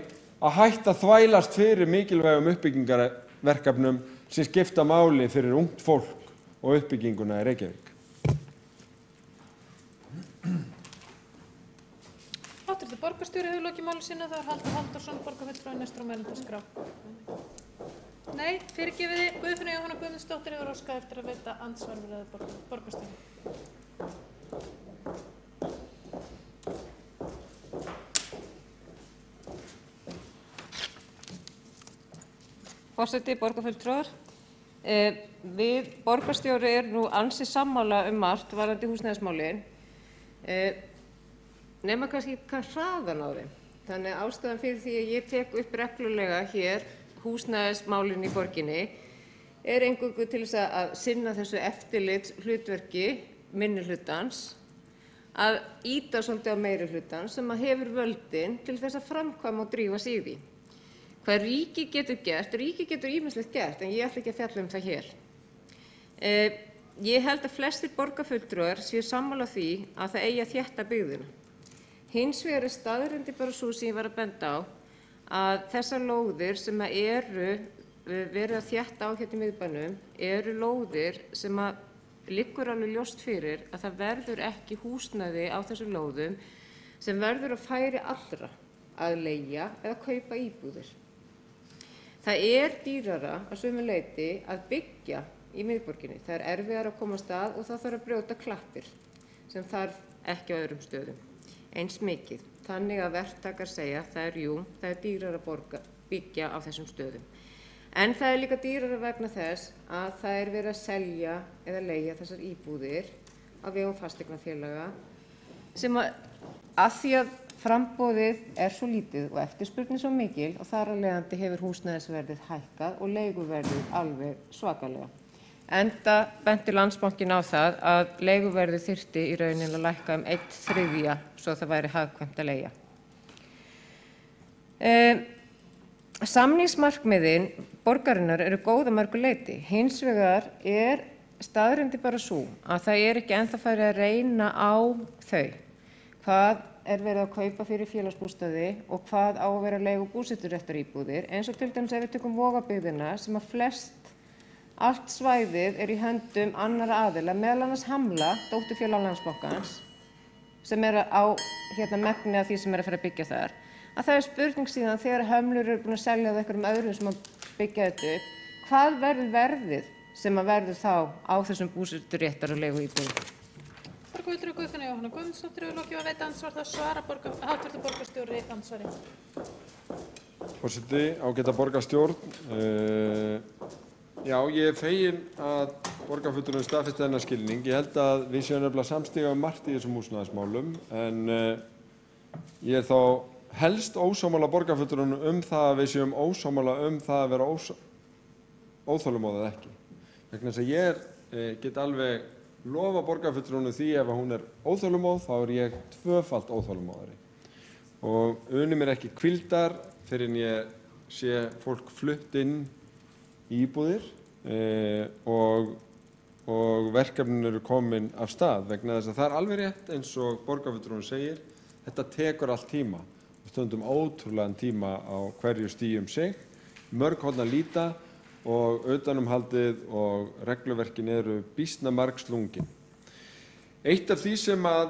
að hætta að þvælast fyrir mikilvægum uppbyggingarverkefnum sem skipta máli fyrir ungt fólk og uppbygginguna í Reykjavík. Háttvirtur borgarstjóri hefur lokið máli sínu, það Halldór Halldórsson, borgarfulltrúi næstur á mælendaskrá. Nei, fyrirgefiði, Guðfinna Jóhanna Guðmundsdóttir hefur óskað eftir að veita andsvar við borgarstjóri. Forseti, borgarfulltrúar, við borgarstjóri nú ansi sammála margt varðandi húsnæðismálin, nema kannski hvað hraðan á þeim. Þannig ástæðan fyrir því að ég tek upp reglulega hér húsnæðismálin í borginni eingöngu til þess að sinna þessu eftirlits hlutverki minnihlutans, að ýta svolítið á meirihlutans sem að hefur völdin til þess að framkvæma og drífa sig í því. Hvað ríkið getur gert? Ríkið getur ýmislegt gert, en ég ætla ekki að fjalla það hér. Ég held að flestir borgarfulltrúar séu sammála því að það eigi að þétta byggðina. Hins vegar staðreyndin bara sú sem ég var að benda á að þessar lóðir sem eru verið að þétta á hérna í miðbænum eru lóðir sem liggur alveg ljóst fyrir að það verður ekki húsnæði á þessum lóðum sem verður að færi allra að leigja eða kaupa íbúðir. Það dýrara að sumu leyti að byggja í miðborginni. Það erfiðara að komast að og það þarf að brjóta klappir sem þarf ekki á öðrum stöðum eins mikið. Þannig að verktakar segja það dýrara að byggja á þessum stöðum. En það líka dýrara vegna þess að það verið að selja eða leigja þessar íbúðir á vegum fasteignafélaga sem að því að framboðið svo lítið og eftirspurnin svo mikil og þar af leiðandi hefur húsnæðisverðið hækkað og leiguverðið alveg svakalega. Enda benti Landsbankinn á það að leiguverðið þyrfti í rauninni að lækka 1/3 svo það væri hagkvæmt að leigja. Samningsmarkmiðin borgarinnar eru góð að mörgu leyti. Hins vegar staðreyndin bara sú að það ekki ennþá farið að reyna á þau. Hvað verið að kaupa fyrir félagsbústaði og hvað á að vera leigu búseturéttaríbúðir, eins og til dæmis ef við tökum Vogabyggðina sem að allt svæðið í höndum annarra aðila, meðal annars Hamla, dótturfélag Landsbankans, sem á megni af því sem að fara að byggja þar. Að það spurning síðan þegar Hömlur eru búin að selja það einhverjum öðrum sem að byggja þetta upp, hvað verður verðið sem að verður þá á þessum búseturéttar- og leiguíbúðum? Borgarfulltrúi Guðfinna Jóhanna Guðmundsdóttir hefur lokið að veita andsvar, það svara hv. borgarstjóri andsvari. Forseti, ágæta borgarstjórn. Já, ég fegin að borgarfulltrúinn staðfesti þennan skilning. Ég held að við séum nefnilega samstiga margt í þessum húsnæðismálum, en ég þá helst ósammála borgarfulltrúnum það að við séum ósammála það að vera óþolinmóð eða ekki. Vegna þess að ég get alveg lofa borgarfulltrúnum því ef hún óþolinmóð þá ég tvöfalt óþolinmóðari. Og unir mér ekki hvíldar fyrr en ég sé fólk flutt inn í íbúðir og verkefnin eru komin af stað vegna þess að það alveg rétt eins og borgarfulltrúinn segir, þetta tekur allt tíma. Við stundum ótrúlegan tíma á hverju stigi sig, mörg horn að líta og utanumhaldið og regluverkin eru býsna margslungin. Eitt af því sem að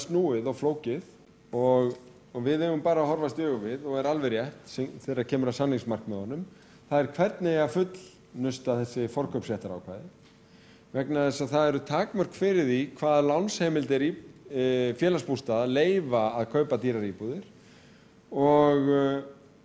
snúið og flókið og við eigum bara að horfast í augu við og alveg rétt þegar kemur að samningsmarkmiðunum, það hvernig að fullnusta þessi forkaupsréttarákvæði. Vegna þess að það eru takmörk fyrir því hvaða lánsheimildir félagsbústaða leyfa að kaupa dýrar íbúðir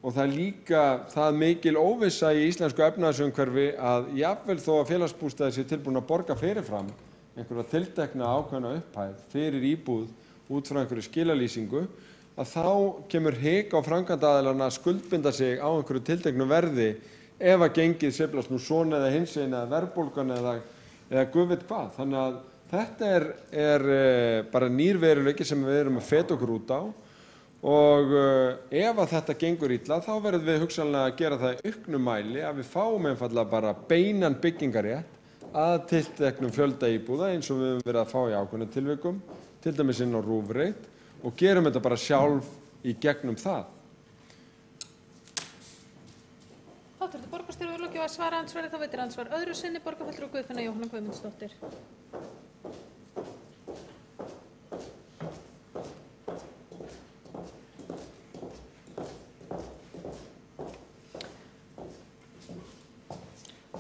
og það líka það mikil óvissa í íslensku efnahagsumhverfi að jafnvel þó að félagsbústaði sé tilbúin að borga fyrirfram einhverja tiltekna ákveðna upphæð fyrir íbúð út frá einhverju skilalýsingu, að þá kemur hik á framkvæmdaaðilana að skuldbinda sig á einhverju tilteknu verði ef að gengið sveiflast nú svona eða hinsegin eða verðbólgan eða guð veit hvað. Þannig að þetta bara nýr veruleiki sem við erum að feta okkur út á og ef að þetta gengur illa þá verðum við hugsanlega að gera það í auknum mæli að við fáum einfaldlega bara beinan byggingarétt að tilteknum fjölda íbúða eins og við höfum verið að fá í ákveðnum tilvikum, til dæmis inn á Rúfreit, og gerum þetta bara sjálf í gegnum það. Hv. borgarstjóri hefur lokið að svara andsvari, þá veitir andsvar öðru sinni borgarfulltrúi Guðfinna Jóhanna Guðmundsdóttir.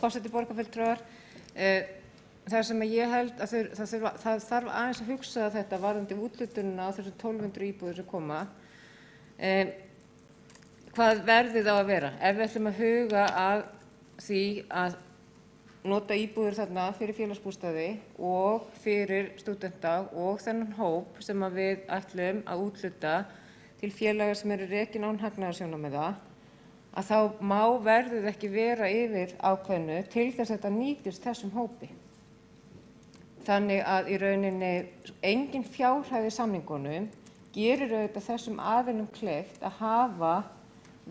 Forseti, borgarfulltrúar, það sem ég held að það þarf aðeins að hugsa þetta varðandi úthlutunina á þessum 1200 íbúðir sem koma, hvað verðið á að vera. Ef við ætlum að huga að því að nota íbúðir þarna fyrir félagsbústaði og fyrir stúdenta og þennan hóp sem að við ætlum að úthluta til félaga sem eru rekin án hagnaðarsjónarmiða, að þá má verðið ekki vera yfir ákveðnu til þess að þetta nýtist þessum hópi. Þannig að í rauninni engin fjárhæð í samningunum gerir auðvitað þessum aðilum kleift að hafa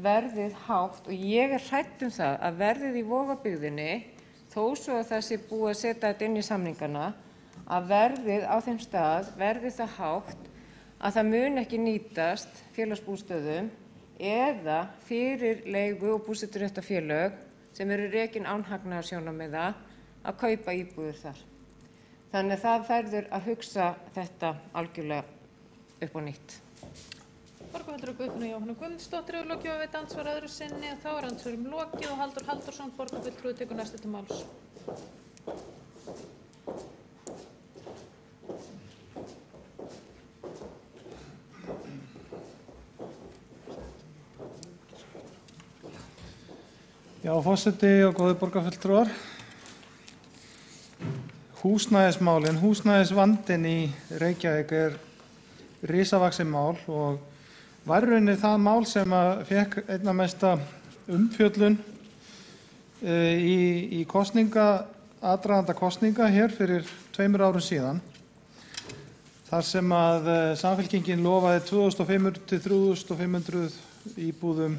verðið hátt, og ég hrædd það að verðið í Vogabyggðinni, þó svo að það sé búið að setja þetta inn í samningana, að verðið á þeim stað verði það hátt að það mun ekki nýtast félagsbústöðum eða fyrir leigu- og búseturéttarfélög sem eru rekin án hagnaðarsjónarmiða að kaupa íbúðir þar. Þannig að það verður að hugsa þetta algjörlega upp á nýtt. Borgarfulltrúi Guðfinna Jóhanna Guðmundsdóttir hefur lokið að veita andsvar öðru sinni og þá er andsvörum lokið og Halldór Halldórsson, borgarfulltrúi, tekur næstu til máls. Já, forseti og góðir borgarfulltrúar. Húsnæðismálin, húsnæðisvandinn í Reykjavík er risavaxið mál og var í rauninni það mál sem fékk einna mesta umfjöllun í aðdraganda kosninga hér fyrir 2 árum síðan. Þar sem að Samfylkingin lofaði 2500 til 3500 íbúðum,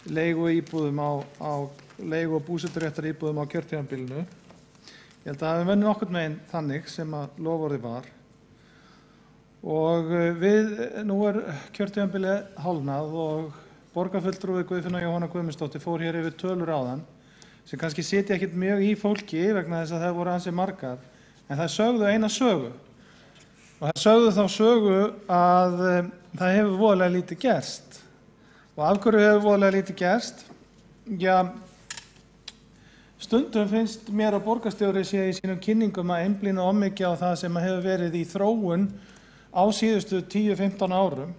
leiguíbúðum á leigu- og búseturéttaríbúðum á kjörtímabilinu. Ég held að það hafi verið nokkurn veginn þannig sem að loforðið var. Og nú er kjörtímabilið hálfnað og borgarfulltrúi Guðfinna Jóhanna Guðmundsdóttir fór hér yfir tölur áðan sem kannski sitja ekkert mjög í fólki vegna þess að það voru ansi margar, en það sögðu eina sögu. Og það sögðu þá sögu að það hefur voðalega lítið gerst. Og af hverju hefur voðalega lítið gerst? Já, stundum finnst mér að borgarstjóri sé í sínum kynningum að einblína of mikið á það sem hefur verið í þróun á síðustu 10-15 árum,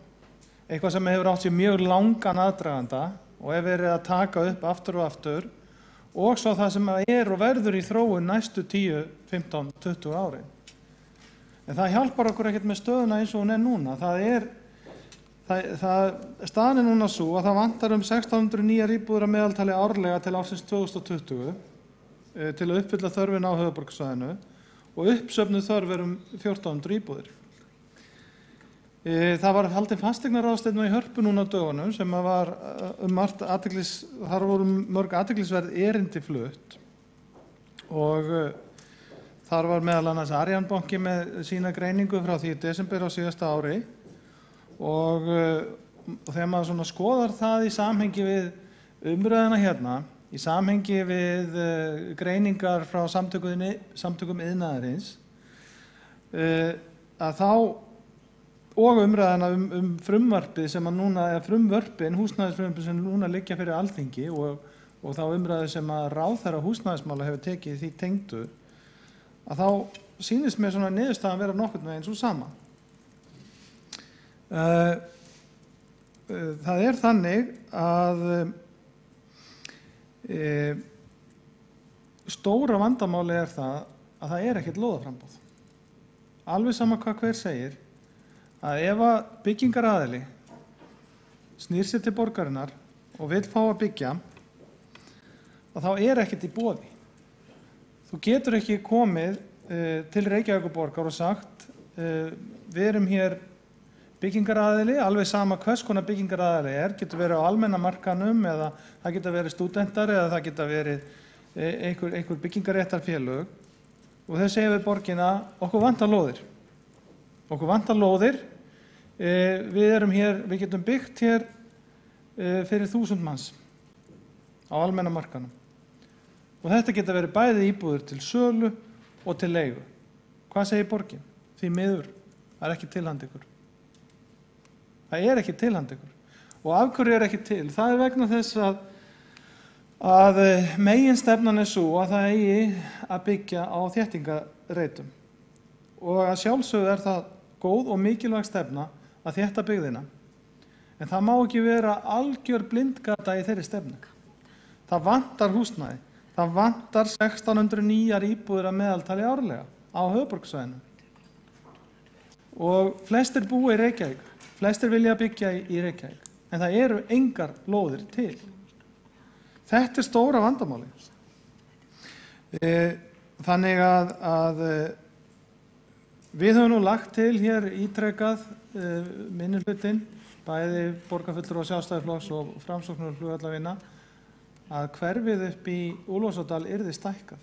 eitthvað sem hefur átt sér mjög langan aðdraganda og hefur verið að taka upp aftur og aftur, og svo það sem er og verður í þróun næstu 10, 15, 20 árin. En það hjálpar okkur ekkert með stöðuna eins og hún er núna. Staðan er núna svo að það vantar 1600 nýjar íbúðir að meðaltali árlega til ársins 2020 til að uppfylla þörfina á höfuðborgarsvæðinu og uppsöfnuð þörf er 1400 íbúðir. Það var haldin fasteignaráðstefna í Hörpu núna á dögunum sem var þar voru mörg athyglisverð erindi flutt og þar var meðal annars Arion banki með sína greiningu frá því í desember á síðasta ári. Og þegar maður svona skoðar það í samhengi við umræðuna hérna, í samhengi við greiningar frá samtökum iðnaðarins, að þá og umræðuna frumvarpið sem að núna, eða frumvörpin, húsnæðisfrumvörpin sem núna liggja fyrir Alþingi og þá umræðu sem að ráðherra húsnæðismála hefur tekið því tengdu, að þá sýnist mér svona niðurstaðan vera nokkurn veginn svo sama. Það er þannig að stóra vandamáli er það að það er ekkert lóðaframboð. Alveg sama hvað hver segir, að ef að byggingaraðili snýr sér til borgarinnar og vill fá að byggja, þá er ekkert í boði. Þú getur ekki komið til Reykjavíkurborgar og sagt við erum hér byggingaraðili, alveg sama hvers konar byggingaraðili er, getur verið á almenna markanum eða það getur verið stúdentar eða það getur verið einhver byggingaréttarfélög og þau segja við borgina, okkur vantar lóðir. Okkur vantar lóðir, við getum byggt hér fyrir 1000 manns á almenna markanum. Og þetta getur verið bæði íbúðir til sölu og til leigu. Hvað segir borgin? Því miður, það er ekki til handa ykkur. Það er ekki til handa ykkur. Og af hverju er ekki til? Það er vegna þess að meginstefnan er svo að það eigi að byggja á þéttingareitum. Og að sjálfsögðu er það góð og mikilvæg stefna að þétta byggðina. En það má ekki vera algjör blindgata í þeirri stefnu. Það vantar húsnæði. það vantar 1600 nýjar íbúðir að meðaltali árlega á höfuðborgarsvæðinu. Og flestir búa í Reykjavík, flestir vilja byggja í Reykjavík, en það eru engar lóðir til. Þetta er stóra vandamáli. Þannig að við höfum nú lagt til hér ítrekað minnihlutinn, bæði borgarfulltrúar Sjálfstæðisflokks og Framsóknar flugvallavinna, að hverfið upp í Úlfarsárdal yrði stækkað.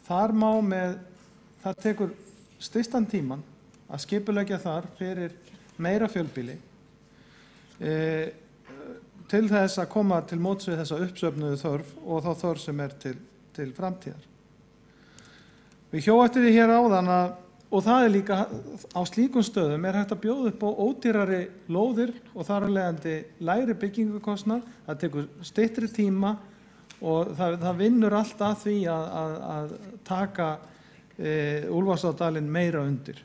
Það tekur stystan tíman að skipuleggja þar fyrir meira fjölbýli til þess að koma til móts við þessa uppsöfnuðu þörf og þá þörf sem er til framtíðar. Við hjó eftir því hér áðan og það er líka á slíkum stöðum er hægt að bjóða upp á ódýrari lóðir og þar af leiðandi lægri byggingakostnað, það tekur styttri tíma og það vinnur allt að því að taka Úlfarsárdalinn meira undir.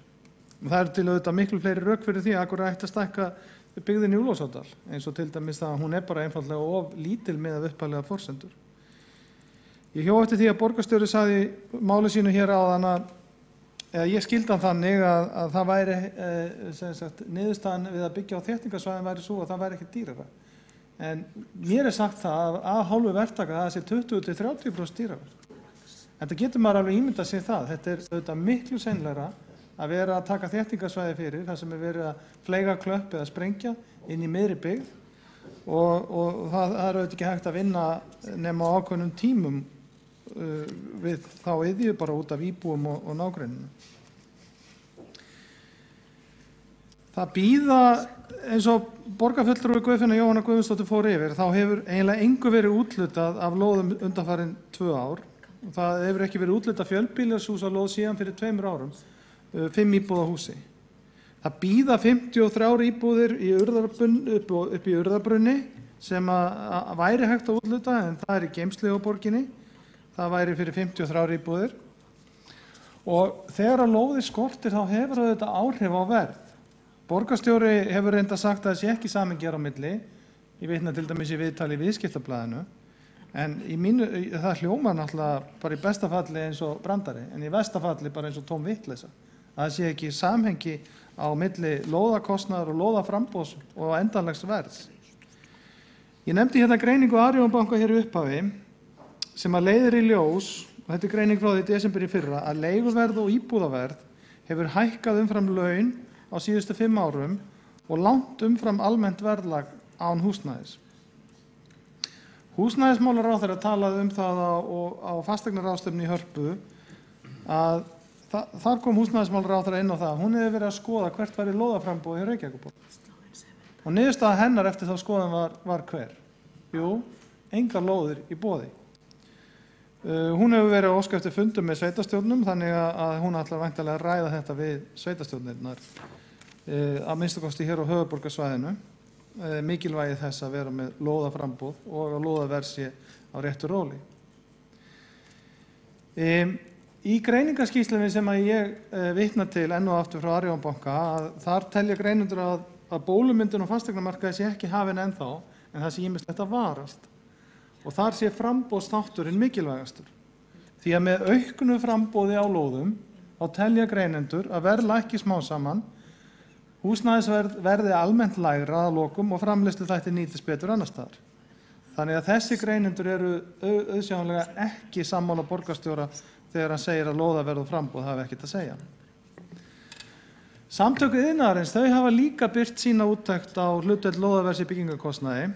Og það til auðvitað miklu fleiri rök fyrir því að akkur ætti að stækka byggðin í Úlfarsárdal, eins og til dæmis það að hún er bara einfaldlega of lítil með að upphæðlega forsendur. Ég hjó eftir því að borgarstjóri sagði máli sínu hér áðan ég skildi hann þannig að það væri niðurstaðan við að byggja á þéttingarsvæðin væri svo að það væri ekki dýrara. En mér er sagt það að hálfu verktaka það sé 20–30% dýrara. En það getur maður alveg ímyndað sér það. Þetta er auðvitað miklu seinlegra að vera að taka þéttingarsvæði fyrir, þar sem er verið að fleyga klöpp eða sprengja inn í miðri byggð og það er auðvitað ekki hægt að vinna nema á ákveðnum tímum við þá iðju bara út af íbúum og nágrenninu. Það býða, eins og borgarfulltrúi Guðfinna Jóhanna Guðmundsdóttir fór yfir, þá hefur eiginlega engu verið úthlutað af lóðum undanfarin 2 ár. Það hefur ekki verið úthlutað fjölbýlishús á lóð síðan fyrir 2 árum, 5 íbúða húsi. Það býða 53 íbúðir upp í Urðarbrunni sem að væri hægt að úthluta en það er í geymslu á borginni. Það væri fyrir 53 íbúðir og þegar að lóði skortir þá hefur þetta áhrif á verð. Borgarstjóri hefur reynda sagt að það sé ekki samingi á milli, ég vitna til dæmis í viðtali í Viðskiptablaðinu, en það hljómar náttúrulega bara í besta falli eins og brandari, en í versta falli bara eins og tóm vitleysa. Það sé ekki samhengi á milli lóðakostnaðar og lóðaframboðs og endanlegs verðs. Ég nefndi hérna greiningu Arion banka hér í upphafi, sem að leiðir í ljós, og þetta er greining frá því í desember í fyrra, að leiguverð og íbúðaverð hefur hækkað umfram laun á síðustu 5 árum og langt umfram almennt verðlag án húsnæðis. Húsnæðismálaráðherra talaði það á fasteignaráðstefnu í Hörpu að þar kom húsnæðismálaráðherra inn á það. Hún hefði verið að skoða hvert væri lóðaframboð í Reykjavíkurborg. Og niðurstaða hennar eftir þá skoðun var hver? Jú, engar lóðir í boði. Hún hefur verið að óska eftir fundum með sveitarstjórnum þannig að hún ætlar væntanlega að ræða þetta við sveitarstjórnirnar að minnsta kosti hér á höfuðborgarsvæðinu, mikilvægi þess að vera með lóðaframboð og að lóðaverð sé á réttu róli. Í greiningaskýrslunni sem að ég vitna til enn og aftur frá Arion banka, þar telja greinendur að bólumyndun og fasteignamarkaði sé ekki hafin ennþá en það sé ýmislegt að varast. Og þar sé framboðsþátturinn mikilvægastur. Því að með auknu framboði á lóðum þá telja greinendur að verð lækki smá saman, húsnæðisverð verði almennt lægra að lokum og framleiðsluþættir nýtist betur annars staðar. Þannig að þessi greinendur eru auðsjáanlega ekki sammála borgarstjóra þegar hann segir að lóðaverð og framboð hafi ekkert að segja. Samtök iðnaðarins, þau hafa líka birt sína úttekt á hlutdeild lóðaverðs í byggingarkostnaði.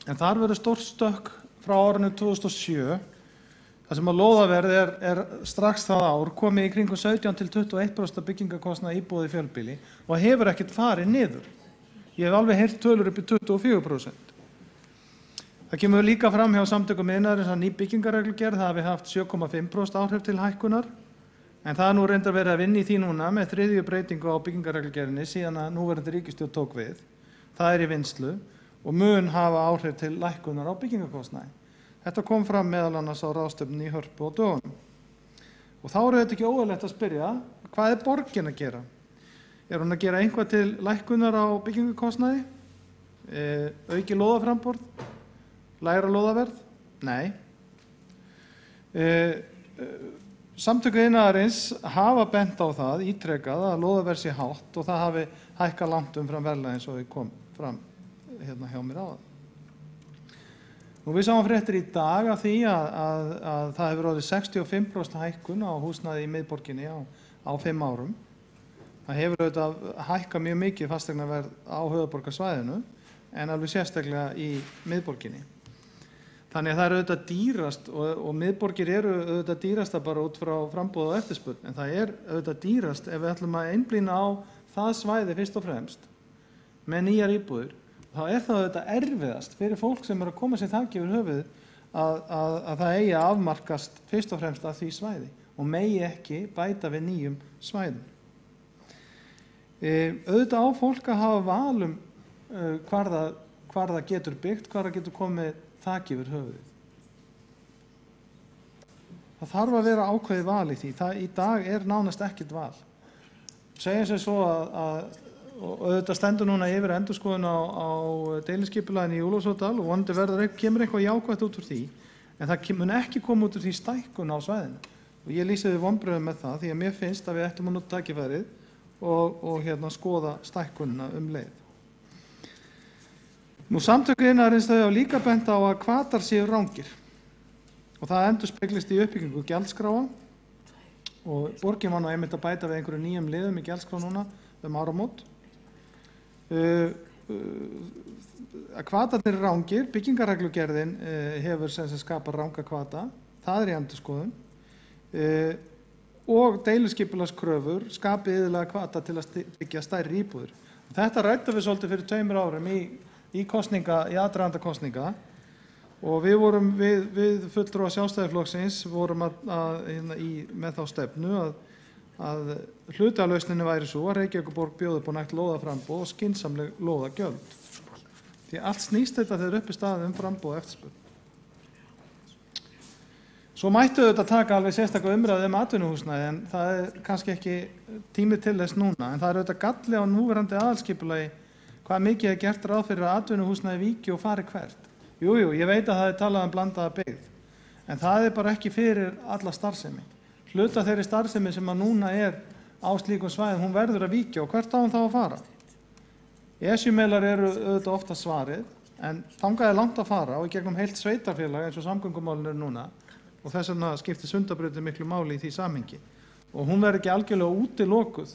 En þar verður stórt stökk frá árinu 2007, þar sem að lóðaverð er strax það ár komið í kringum 17–21% byggingarkostnað íbúða í fjölbýli og hefur ekkert farið niður. Ég hef alveg heyrt tölur upp í 24%. Það kemur líka fram hjá samtökum iðnaðarins að ný byggingarreglugerð hafi haft 7,5% áhrif til hækkunar, en það er nú reyndar verið að vinna í því núna með 3. breytingu á byggingarreglugerðinni síðan að núverandi ríkisstjórn tók við. Það er í vinnslu og mun hafa áhrif til lækkunar á byggingarkostnaði. Þetta kom fram meðal annars á ráðstefnunni í Hörpu á dögunum. Og þá er þetta ekki óeðlilegt að spyrja, hvað er borgin að gera? Er hún að gera eitthvað til lækkunar á byggingarkostnaði, auki lóðaframboð, lægra lóðaverð? Nei. Samtök iðnaðarins hafa bent á það ítrekað að lóðaverð sé hátt og það hafi hækkað langt umfram verðlag eins og við kom fram hérna hjá mér áðan. Nú við sáum fréttir í dag af því að það hefur orðið 65% hækkun á húsnæði í miðborginni á 5 árum. Það hefur auðvitað hækkað mjög mikið fasteignaverð á höfuðborgarsvæðinu en alveg sérstaklega í miðborginni. Þannig að það er auðvitað dýrast og miðborgir eru auðvitað dýrasta bara út frá framboð og eftirspurn, en það er auðvitað dýrast ef við ætlum að einblína á það svæði fyrst og fremst með nýjar íbúðir. Þá er það auðvitað erfiðast fyrir fólk sem er að koma sér þaki yfir höfuðið að það eigi að afmarkast fyrst og fremst að því svæði og megi ekki bæta við nýjum svæðum. Auðvitað á fólk að hafa val hvar það getur byggt, hvar það getur komið þaki yfir höfuðið. Það þarf að vera ákveðið val í því. Í dag er nánast ekkert val. Segjum sér svo og auðvitað stendur núna yfir endurskoðun á deiliskipulaginu í Úlfarsárdal og vonandi kemur eitthvað jákvætt út úr því, en það mun ekki koma út úr því stækkun á svæðinu. Og ég lýsi við vonbrigðum með það því að mér finnst að við ættum að nota tækifærið og skoða stækkunina leið. Nú samtök iðnaðarins þau hafa líka bent á að hvatar séu rangir og það endurspeglist í uppbyggingu gjaldskráa og borgin var nú einmitt að bæta við einhverju nýjum liðum í gjaldskrá núna áramót. Að hvatarnir eru rangir, byggingarreglugerðin hefur sem sagt skapað ranga hvata, það er í endurskoðun og deiliskipulagskröfur skapi iðulega hvata til að byggja stærri íbúðir. Þetta ræddum við svolítið fyrir 2 árum í aðdraganda kosninga og við fulltrúar Sjálfstæðisflokksins vorum með þá stefnu að hlutalausninni væri svo að Reykjavíkurborg bjóði upp á nægt lóðaframboð og skynsamleg lóðagjöld. Því allt snýst þetta þegar uppi staðið framboð og eftirspurn. Svo mættu þetta taka alveg sérstaklega umræðu atvinnuhúsnæði en það er kannski ekki tími til þess núna, en það er auðvitað galli á núverandi aðalskipulagi hvað mikið er gert ráð fyrir að atvinnuhúsnæði víki og fari hvert. Jú, ég veit að það er talað blandaða byggð, en það er bara ekki fyrir alla starfsemi. Hluta þeirri starfsemi sem að núna er á slíkum svæðum, hún verður að víkja og hvert á hún þá að fara? Esjumeilar eru auðvitað ofta svarið, en þangað er langt að fara og í gegnum heilt sveitarfélag eins og samgöngumálin eru núna og þess vegna skiptir Sundabrautin miklu máli í því samhengi. Og hún verður ekki algjörlega útilokuð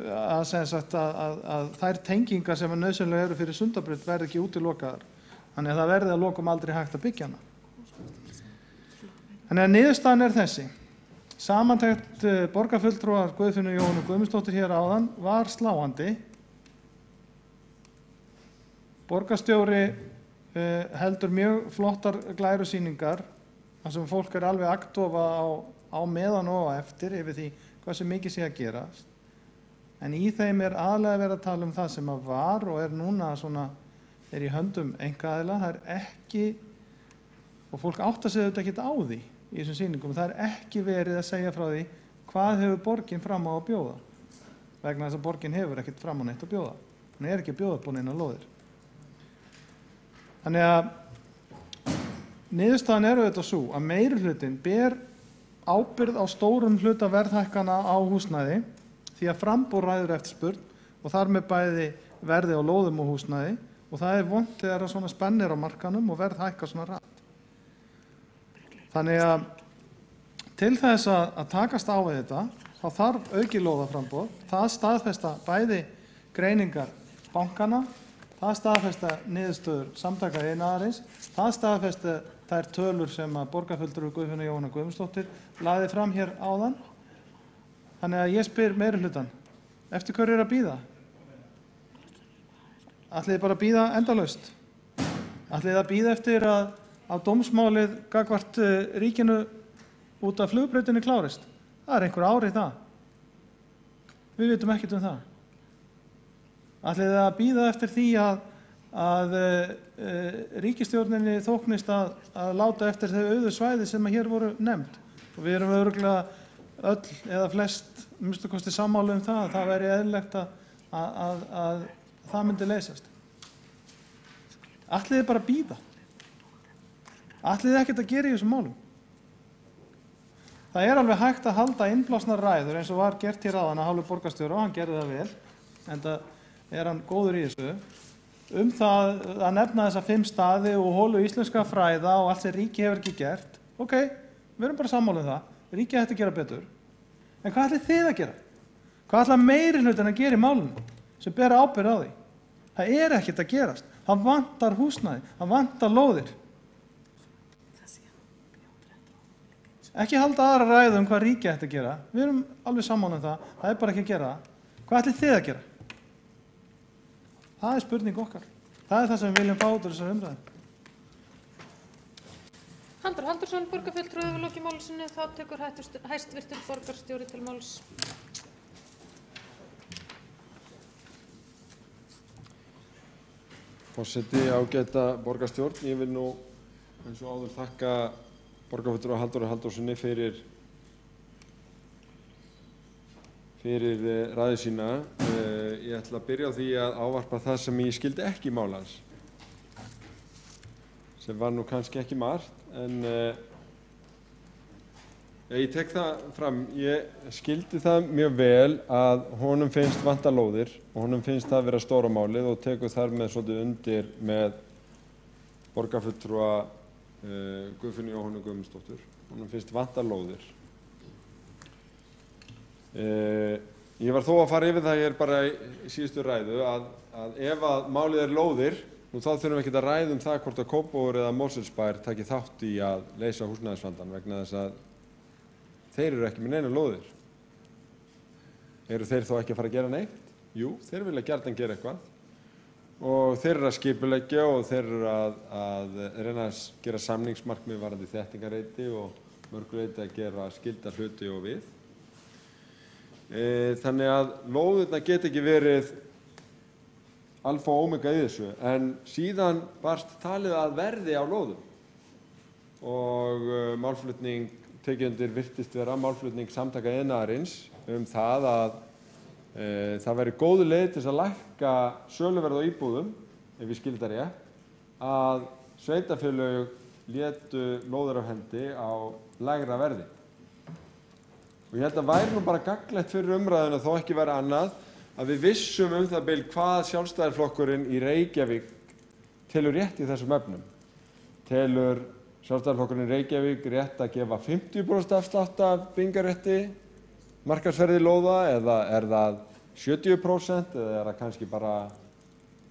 að þær tengingar sem nauðsynlega eru fyrir Sundabraut verður ekki útilokaðar. Þannig að það verði að lokum aldrei hægt að byggja hana. Þannig að niðurstaðan er þessi. Samantekt borgarfulltrúar Guðfinnu Jóhannu Guðmundsdóttur hér áðan var sláandi. Borgarstjóri heldur mjög flottar glærusýningar þar sem fólk er alveg agndofa á meðan og á eftir yfir því hversu mikið sé að gerast. En í þeim er aðalega verið að tala það sem að var og er núna er í höndum einkaaðila. Það er ekki, og fólk áttar sig auðvitað ekkert á því í þessum sýningum, það er ekki verið að segja frá því hvað hefur borgin fram á að bjóða. Vegna þess að borgin hefur ekkert fram á neitt að bjóða. Hún er ekki að bjóða upp á neina lóðir. Þannig að niðurstaðan er auðvitað svo að meirihlutinn ber ábyrgð á stórum hluta verðhækkana á húsnæði því að framboð ræður eftirspurn og þar með bæði verði á lóðum og húsnæði og það er vont þegar svona spennir á markanum og verð hækka svona rætt. Þannig að til þess að takast á við þetta þá þarf aukið lóðaframboð, það staðfesta bæði greiningar bankana, það staðfesta niðurstöður samtaka iðnaðarins, það staðfesta þær tölur sem að borgarfulltrúi Guðfinna Jóhanna Guðmundsdóttir lagði fram hér áðan. Þannig að ég spyr meirihlutann, eftir hverju er að bíða? Ætlið þið bara að bíða endalaust? Ætlið þið að bíða eftir að dómsmálið gagnvart ríkinu út af flugbrautinni klárist? Það er einhver ár í það. Við vitum ekkert það. Ætlið þið að bíða eftir því að ríkisstjórninni þóknist að láta eftir þau auðu svæði sem hér voru nefnd. Og við erum örugglega öll eða flest minnstu kosti sammála það að það væri eðlilegt að það myndi leysast. Ætlið þið bara að bíða? Ætlið þið ekkert að gera í þessum málum? Það er alveg hægt að halda innblásnar ræður eins og var gert hér áðan af hálfu borgarstjóra og hann gerði það vel, enda er hann góður í þessu, það að nefna þessa 5 staði og hólu íslenska fræða og allt sem ríki hefur ekki gert. Ok, við erum bara sammála um það, ríki ætti að gera betur. En hvað ætlið þið að gera? Hvað ætla meirihlutin að gera í málunum sem bera ábyrgð á því? Það er ekkert að gerast. Það vantar húsnæði, það vantar lóðir. Ekki halda aðra ræðu um hvað ríki ætti að gera. Við erum alveg sammála um það. Það er bara ekki að gera það. Hvað ætlið þið að gera? Það er spurning okkar. Það er það sem við viljum fá út úr þessar umræðu. Halldór Halldórsson, borgarfulltrúi, hefur lokið máli sinni. Þá tekur hæstvirtur borgarstjóri til máls. Forseti, ágæta borgarstjórn, ég vil nú eins og áður þakka borgarfulltrúa Halldóri Halldórssoni fyrir ræðu sína. Ég ætla að byrja á því að ávarpa það sem ég skildi ekki í máli hans, sem var nú kannski ekki margt, en ég tek það fram. Ég skildi það mjög vel að honum finnst vanta lóðir og honum finnst það vera stóra málið og tekur þar með svolítið undir með borgarfulltrúa Guðfinnu Jóhönnu Guðmundsdóttur. Honum finnst vanta lóðir. Ég var þó að fara yfir það hér bara í síðustu ræðu að ef að málið er lóðir, nú þá þurfum við ekki að ræða um það hvort að Kópavogur eða Mosfellsbær taki þátt í að leysa húsnæðisvandann vegna þess að þeir eru ekki með neina lóðir. Eru þeir þó ekki að fara að gera neitt? Jú, þeir vilja gjarnan gera eitthvað og þeir eru að skipuleggja og þeir eru að reyna að gera samningsmarkmið varðandi þéttingarreiti og mörguleiti að gera skylda hluti og við. Þannig að lóðirnar geta ekki verið alfa og omega í þessu, en síðan barst talið að verði á lóðum og málflutning tekið undir virtist vera málflutning Samtaka iðnaðarins það að það væri góð leið til að lækka söluverð á íbúðum, ef ég skil þetta rétt, að sveitarfélög létu lóðir af hendi á lægra verði. Og ég held að væri nú bara gagnlegt fyrir umræðuna þó ekki væri annað að við vissum það bil hvað Sjálfstæðisflokkurinn í Reykjavík telur rétt í þessum efnum. Telur Sjálfstæðisflokkurinn í Reykjavík rétt að gefa 50% afslátt af byggingarrétti markaðsverði lóða eða er það 70% eða er það kannski bara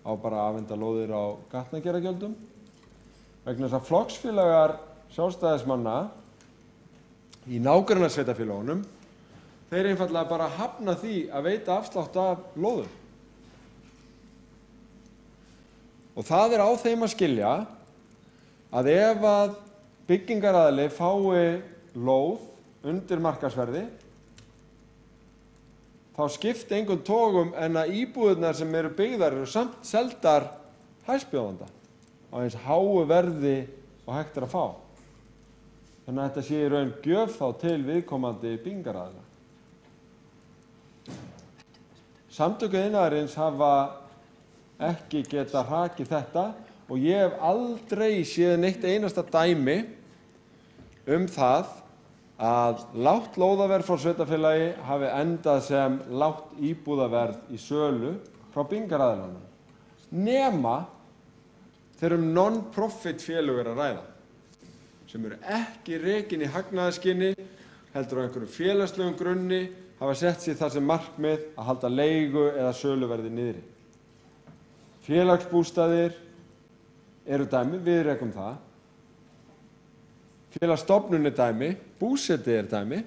að afhenda lóðir á gatnagerðargjöldum? Vegna þess að flokksfélagar Sjálfstæðismanna í nágrannasveitarfélögunum, þeir einfaldlega bara hafna því að veita afslátt af lóðum. Og það er á þeim að skilja að ef að byggingaraðili fái lóð undir markaðsverði, þá skipti engum togum en að íbúðirnar sem eru byggðar eru samt seldar hæstbjóðanda á eins háu verði og hægt er að fá. Þannig að þetta sé í raun gjöf þá til viðkomandi byggingaraðila. Samtök iðnaðarins hafa ekki getað hrakið þetta og ég hef aldrei séð neitt einasta dæmi það að lágt lóðaverð frá sveitarfélagi hafi endað sem lágt íbúðaverð í sölu frá byggingaraðilanum. Nema þegar non-profit félög er að ræða, sem eru ekki rekin í hagnaðarskyni, heldur á einhverjum félagslegum grunni, hafa sett sér þar sem markmið að halda leigu eða söluverði niðri. Félagsbústaðir eru dæmi, við rekum það. Félagsstofnun er dæmi, búseti er dæmi,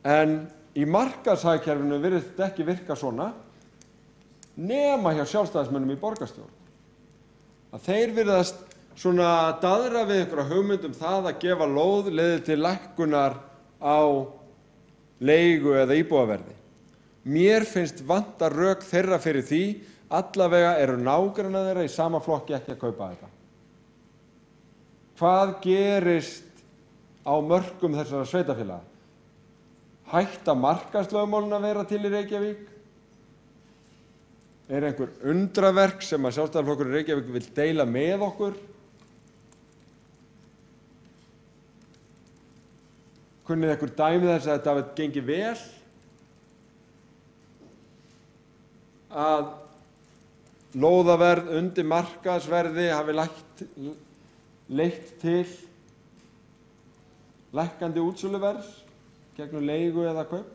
en í markaðshagkerfinu virðist þetta ekki virka svona nema hjá sjálfstæðismönnum í borgarstjórn. Að þeir virðast svona daðra við einhverja hugmynd það að gefa lóð leiði til lækkunar á leigu eða íbúðaverði. Mér finnst vanta rök þeirra fyrir því, allavega eru nágrannar þeirra í sama flokki ekki að kaupa þetta. Hvað gerist á mörkum þessara sveitarfélaga? Hætta markaðslögmálin að vera til í Reykjavík? Er einhver undraverk sem að Sjálfstæðisflokkurinn í Reykjavík vill deila með okkur? Kunnið ykkur dæmi þess að þetta hafi gengið vel? Að lóðaverð undir markaðsverði hafi leitt til lækkandi útsöluverðs gegnum leigu eða kaup?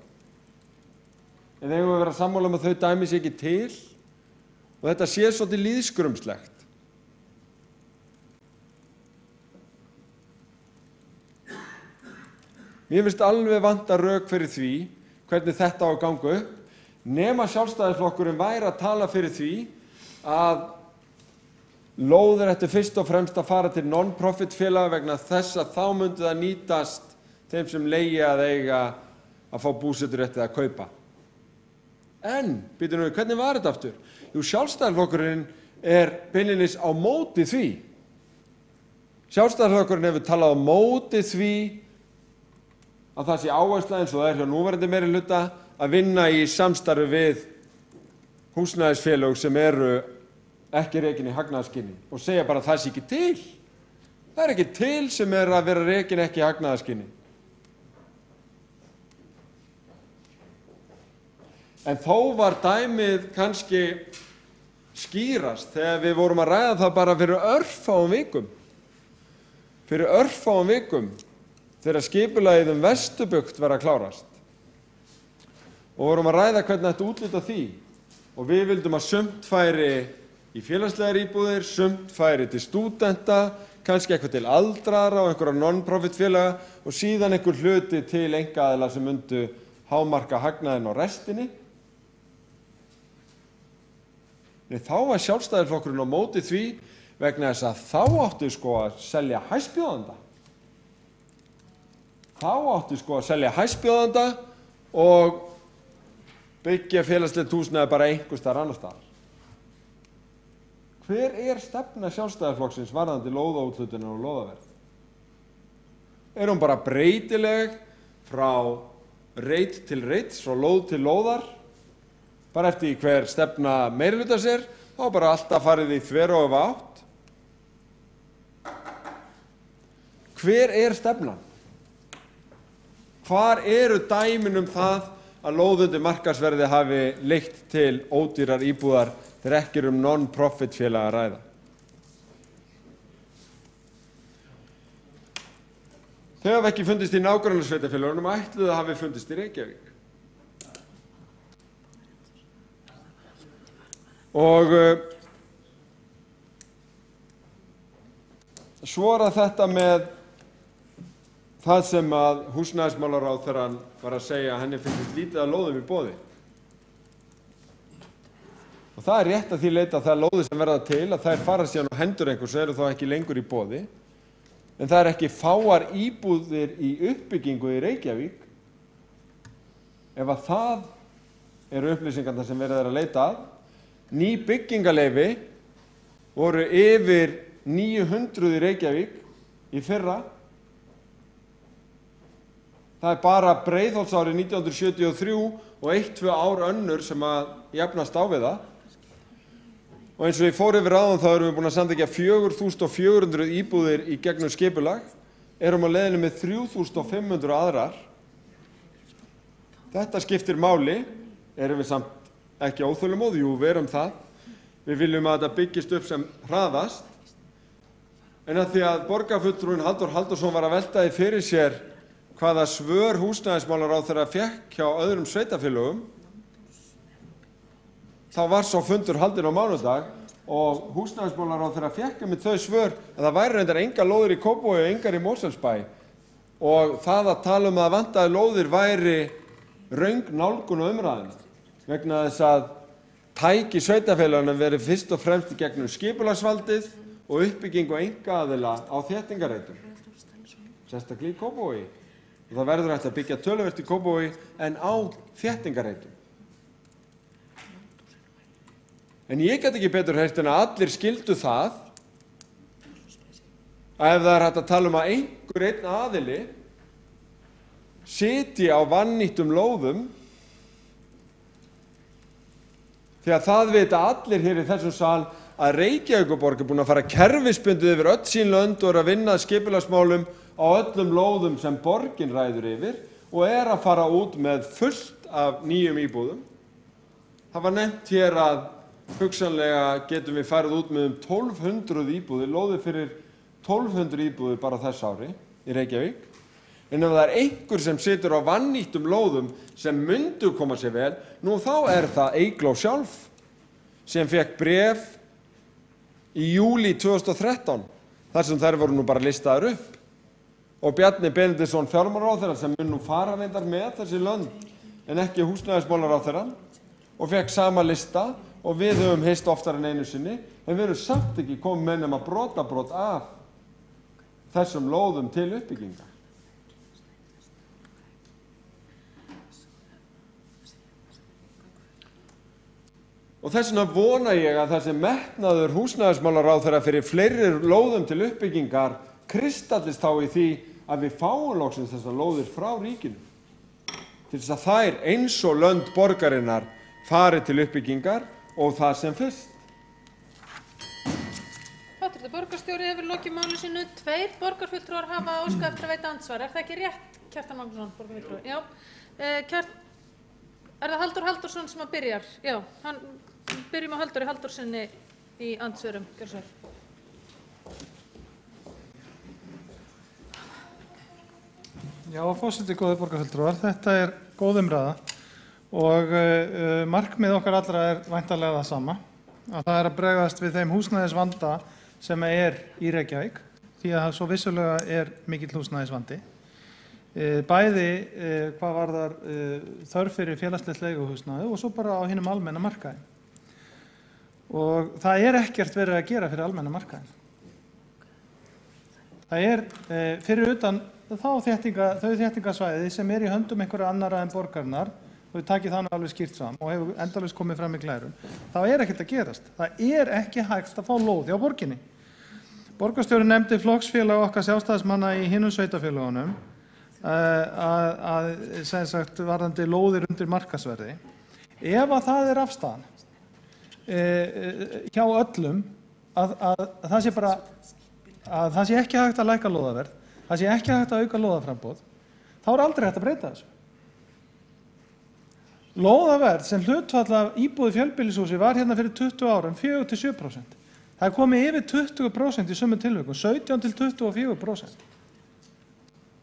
Eða eigum við að vera sammála um að þau dæmi sé ekki til og þetta sé svolítið lýðskrumslegt? Mér finnst alveg vanta rök fyrir því hvernig þetta á að ganga upp, nema Sjálfstæðisflokkurinn væri að tala fyrir því að lóðir ættu fyrst og fremst að fara til non-profit félaga vegna þess að þá myndi það nýtast þeim sem leigja að eiga að fá búseturéttið að kaupa. En, býtum við, hvernig var þetta aftur? Jú, Sjálfstæðisflokkurinn beinlínis á móti því. Sjálfstæðisflokkurinn hefur talað á móti því að það sé áhersla eins og það hjá núverandi meirihluta að vinna í samstarfi við húsnæðisfélög sem eru ekki rekin í hagnaðarskyni og segja bara að það sé ekki til. Það er ekki til sem að vera rekin ekki í hagnaðarskyni. En þó var dæmið kannski skýrast þegar við vorum að ræða það bara fyrir örfáum vikum. Fyrir örfáum vikum þegar skipulagið Vesturbugt var að klárast. Og vorum að ræða hvernig þetta útlita því. Og við vildum að sumt færi í félagslegar íbúðir, sumt færi til stúdenta, kannski eitthvað til aldraðra og einhverja non-profit félaga og síðan einhver hluti til einkaaðila sem myndu hámarka hagnaðinn á restinni. Þá var Sjálfstæðisflokkurinn á móti því vegna þess að þá áttu að selja hæstbjóðanda. Þá áttu að selja hæstbjóðanda og byggja félagslegt húsnæði bara einhvers staðar annars staðar. Hver stefna Sjálfstæðisflokksins varðandi lóðaúthlutunar og lóðaverð? Hún bara breytileg frá reit til reits, frá lóð til lóðar? Bara eftir hver stefna meirihlutas þá bara alltaf farið í þveröfuga átt. Hver stefnan? Hvar eru dæmin það að lóð undir markaðsverði hafi leitt til ódýrar íbúðar þegar ekki non-profit félag að ræða? Þau hafa ekki fundist í nágrannasveitarfélögunum, ætluðu að hafi fundist í Reykjavík. Og svo þetta með það sem að húsnæðismálaráðherrann var að segja að henni finnst lítið að lóðum í boði. Og það rétt að því leyti að það lóðir sem verða til að þær fara síðan á hendur einhvers eru þá ekki lengur í boði. En það ekki fáar íbúðir í uppbyggingu í Reykjavík. Ef að það eru upplýsingarnar sem verið að leita að, ný byggingaleyfi voru yfir 900 í Reykjavík í fyrra. Það bara Breiðholtsárið 1973 og 1-2 ár önnur sem að jafnast á við það. Og eins og ég fór yfir áðan þá erum við búin að samþykkja 4.400 íbúðir í gegnum skipulag, erum á leiðinni með 3.500 aðrar. Þetta skiptir máli, erum við samt ekki óþolinmóð, jú, við erum það. Við viljum að þetta byggist upp sem hraðast. En að því að borgarfulltrúinn Halldór Halldórsson var að velta því fyrir sér hvaða svör húsnæðismálaráðherra fékk hjá öðrum sveitarfélögum, þá var sá fundur haldinn á mánudag og húsnæðismálaráðherra fékk með þau svör að það væri reyndar engar lóðir í Kópavogi og engar í Mosfellsbæ. Og það að tala um að vantaði lóðir væri röng nálgun og umræðina. Vegna þess að tæki sveitarfélögunum verið fyrst og fremst í gegnum skipulagsvaldið og uppbyggingu einkaaðila á þéttingarreitum, sérstaklega í Kópavogi. Og það verður hægt að byggja töluvert í Kópavogi en á þéttingarreitum. En ég get ekki betur heyrt en að allir skildu það að ef það hægt að tala um að einhver einn aðili sitji á vannýttum lóðum, því að það vita allir hér í þessum sal að Reykjavíkurborg búin að fara kerfisbundið yfir öll sín lönd og að vinna að skipulagsmálum á öllum lóðum sem borgin ræður yfir og að fara út með fullt af nýjum íbúðum. Það var nefnt hér að hugsanlega getum við farið út með 1200 íbúðir, lóðir fyrir 1200 íbúðir bara þess ári í Reykjavík. En ef það einhver sem situr á vannýttum lóðum sem myndu koma sér vel, nú þá það Eygló sjálf sem fekk bréf í júlí 2013 þar sem þær voru nú bara listaðar upp. Og Bjarni Benediktsson fjármálaráðherra sem mun nú fara reyndar með þessi lönd en ekki húsnæðismálaráðherrann og fekk sama lista og við höfum heyrt oftar en einu sinni, en við erum samt ekki komið með nema brotabrot af þessum lóðum til uppbyggingar. Og þess vegna vona ég að þessi metnaður húsnæðismálaráðherra fyrir fleiri lóðum til uppbyggingar kristallist þá í því að við fáum loksins þessar lóðir frá ríkinu til þess að þær eins og lönd borgarinnar fari til uppbyggingar og það sem fyrst. Háttvirtur borgarstjóri hefur lokið máli sínu. 2 borgarfulltrúar hafa óskað eftir að veita andsvar. Það ekki rétt, Kjartan Magnússon, borgarfulltrúi? Já. Það Halldór Halldórsson sem að byrjar? Já, byrjum á Halldóri Halldórssoni í andsvörum. Gjörðu svo vel. Já, forseti, góðir borgarfulltrúar, þetta góð umræða og markmið okkar allra væntanlega það sama, að það að bregðast við þeim húsnæðisvanda sem í Reykjavík, því að svo vissulega mikill húsnæðisvandi. Bæði hvað varðar þörf fyrir félagslegt leiguhúsnæði og svo bara á hinum almenna markaði. Og það ekkert verið að gera fyrir almenna markaði. Það fyrir utan þau þéttingasvæði sem í höndum einhverja annarra en borgarinnar, og við takið það alveg skýrt fram og hefur endalaust komið fram í glærum, þá ekkert að gerast. Það ekki hægt að fá lóð hjá borginni. Borgarstjóri nefndi flokksfélag okkar sjálfstæðismanna í hinum sveitarfélagunum sem sagt varðandi lóðir undir markaðsverði. Ef að það afstaðan hjá öllum að það sé ekki hægt að lækka lóðaverð, það sé ekki hægt að auka lóðaframboð, þá aldrei hægt að breyta þessu. Lóðaverð sem hlutfall af íbúði fjölbýlishúsi var hérna fyrir 20 árum 4–7%. Það komið yfir 20% í sumum tilvikum, 17–24%.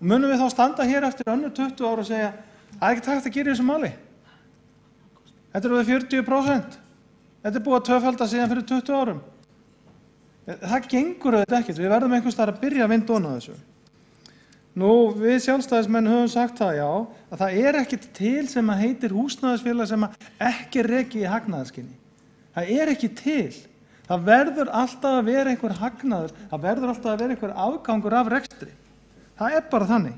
Og munum við þá standa hér eftir önnur 20 ár og segja, það ekki hægt að gera í þessu máli. Þetta við 40%. Þetta búið að tvöfalda síðan fyrir 20 árum. Það gengur auðvitað ekkert. Við verðum einhvers staðar að byrja að vinda ofan á þessu. Nú, við sjálfstæðismenn höfum sagt það, já, að það ekkert til sem að heitir húsnæðisfélag sem að ekki reki í hagnaðarskyni. Það ekki til. Það verður alltaf að vera einhver hagnaður, það verður alltaf að vera einhver afgangur af rekstri. Það bara þannig.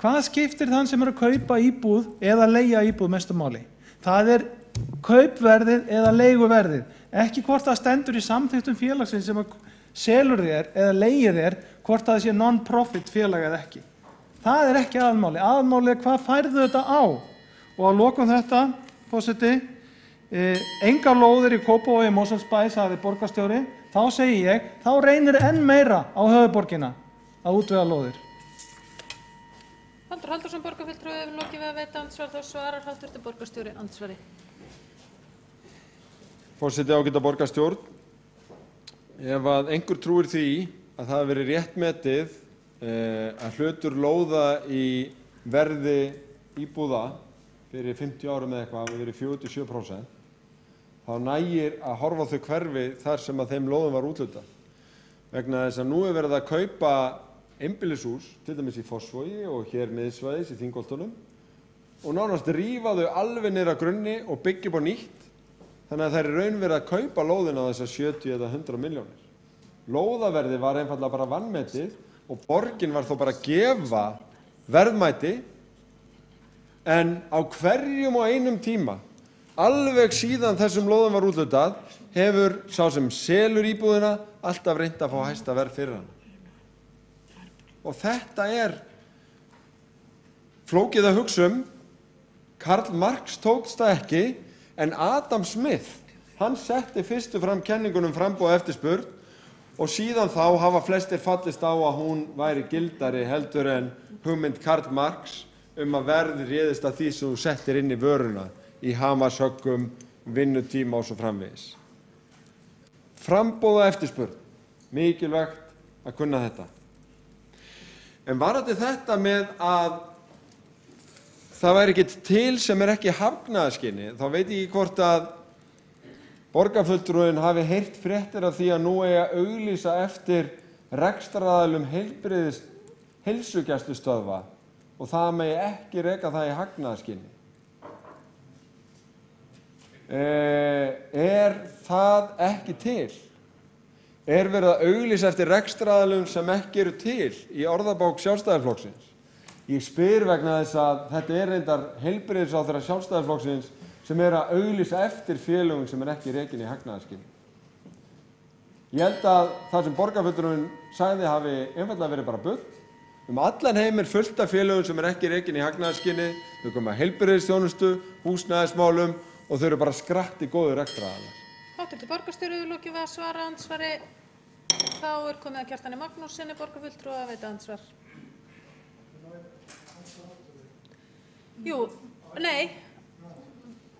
Hvað skiptir þann sem að kaupa íbúð eða leigja íbúð mestu máli? Það kaupverðið eða leiguverðið. Ekki hvort það stendur í samþykktum félagsins sem selur þér eða leigir þér, hvort það sé non-profit félag eða ekki. Það ekki aðalmáli. Aðalmáli hvað færðu þetta á? Og að lokum þetta, forseti, engar lóðir í Kópavogi, Mosfellsbæ, sagði borgarstjóri, þá segi ég, þá reynir enn meira á höfuðborgina að útvega lóðir. Halldór Halldórsson, borgarfulltrúi, hefur lokið við að veita andsvar, þá svarar háttvirtur borgarstjóri andsvari. Forseti, ágæta borgarstjórn, ef að einhver trúir því að það hafi verið rétt metið að hlutur lóða í verði íbúða fyrir 50 árum eða eitthvað hafi verið 47%, þá nægir að horfa á þau hverfi þar sem að þeim lóðum var úthlutað. Vegna þess að nú verið að kaupa einbýlishús, til dæmis í Fossvogi og hér miðsvæðis í Þingholtunum, og nánast rífa þau alveg niður að grunni og byggja upp á nýtt, þannig að það raun verið að kaupa lóðina á þessar 70 eða 100 milljónir. Lóðaverði var einfaldlega bara vanmetið og borgin var þó bara að gefa verðmæti, en á hverjum og einum tíma, alveg síðan þessum lóðum var úthlutað, hefur sá sem selur íbúðina alltaf reynt að fá hæsta verð fyrir hana. Og þetta flókið að hugsa Karl Marx tókst það ekki, en Adam Smith, hann setti fyrstu fram kenningunum framboð og eftirspurn og síðan þá hafa flestir fallist á að hún væri gildari heldur en hugmynd Karl Marx að verð réðist af því sem þú settir inn í vöruna í hamarshöggum, vinnutíma og svo framvegis. Framboð og eftirspurn, mikilvægt að kunna þetta. En varðandi þetta með að það væri ekkert til sem ekki hagnaðarskyni, þá veit ég ekki hvort að borgarfulltrúinn hafi heyrt fréttir af því að nú eigi að auglýsa eftir rekstraraðilum heilsugæslustöðva og það megi ekki reka það í hagnaðarskyni. Það ekki til? Verið að auglýsa eftir rekstraraðilum sem ekki eru til í orðabók Sjálfstæðisflokksins? Ég spyr vegna þess að þetta reyndar heilbrigðisráðherra Sjálfstæðisflokksins sem að auglýsa eftir félögum sem ekki rekin í hagnaðarskyni. Ég held að það sem borgarfulltrúinn sagði hafi einfaldlega verið bara bull. Allan heim fullt af félögum sem ekki rekin í hagnaðarskyni, þau koma heilbrigðisþjónustu, húsnæðismálum og þau eru bara skratti góðir rekstraraðilar. Háttvirtur borgarstjóri hefur lokið við að svara andsvari. Þá komið að Kjartani Magnússyni, borgarfulltrúa, að veita andsvar. Jú, nei.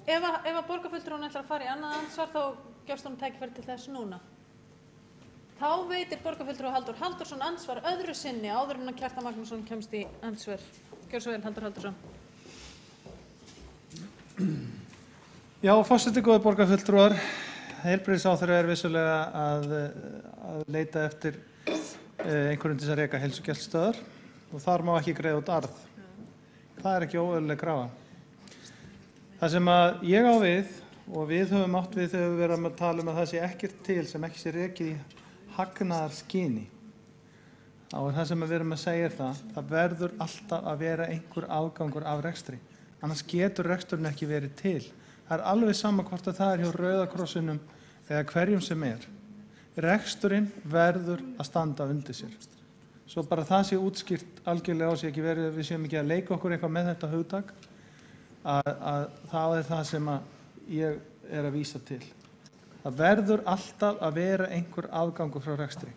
Ef að borgarfulltrúinn ætlar að fara í annað andsvar, þá gefst honum tækifæri til þess núna. Þá veitir borgarfulltrúi Halldór Halldórsson andsvar öðru sinni áður en að Kjartan Magnússon kemst í andsvar. Gjörðu svo vel, Halldór Halldórsson. Já, forseti, góðir borgarfulltrúar. Heilbrigðisráðherra vissulega að leita eftir einhverjum til að reka heilsugæslustöðvar og þar má ekki greiða út arð. Það ekki óeðlileg krafa. Það sem að ég á við og við höfum átt við þegar við verðum að tala að það sé ekkert til sem ekki sé rekið í hagnaðarskyni. Þá það sem við erum að segja það verður alltaf að vera einhver afgangur af rekstri. Annars getur reksturinn ekki verið til. Það alveg sama hvort að það hjá Rauða krossinum eða hverjum sem Reksturinn verður að standa undir sér. Svo bara það sé útskýrt algjörlega á sig ekki verið, við séum ekki að leika okkur eitthvað með þetta hugtak, að það það sem að ég að vísa til. Það verður alltaf að vera einhver afgangur frá rekstri.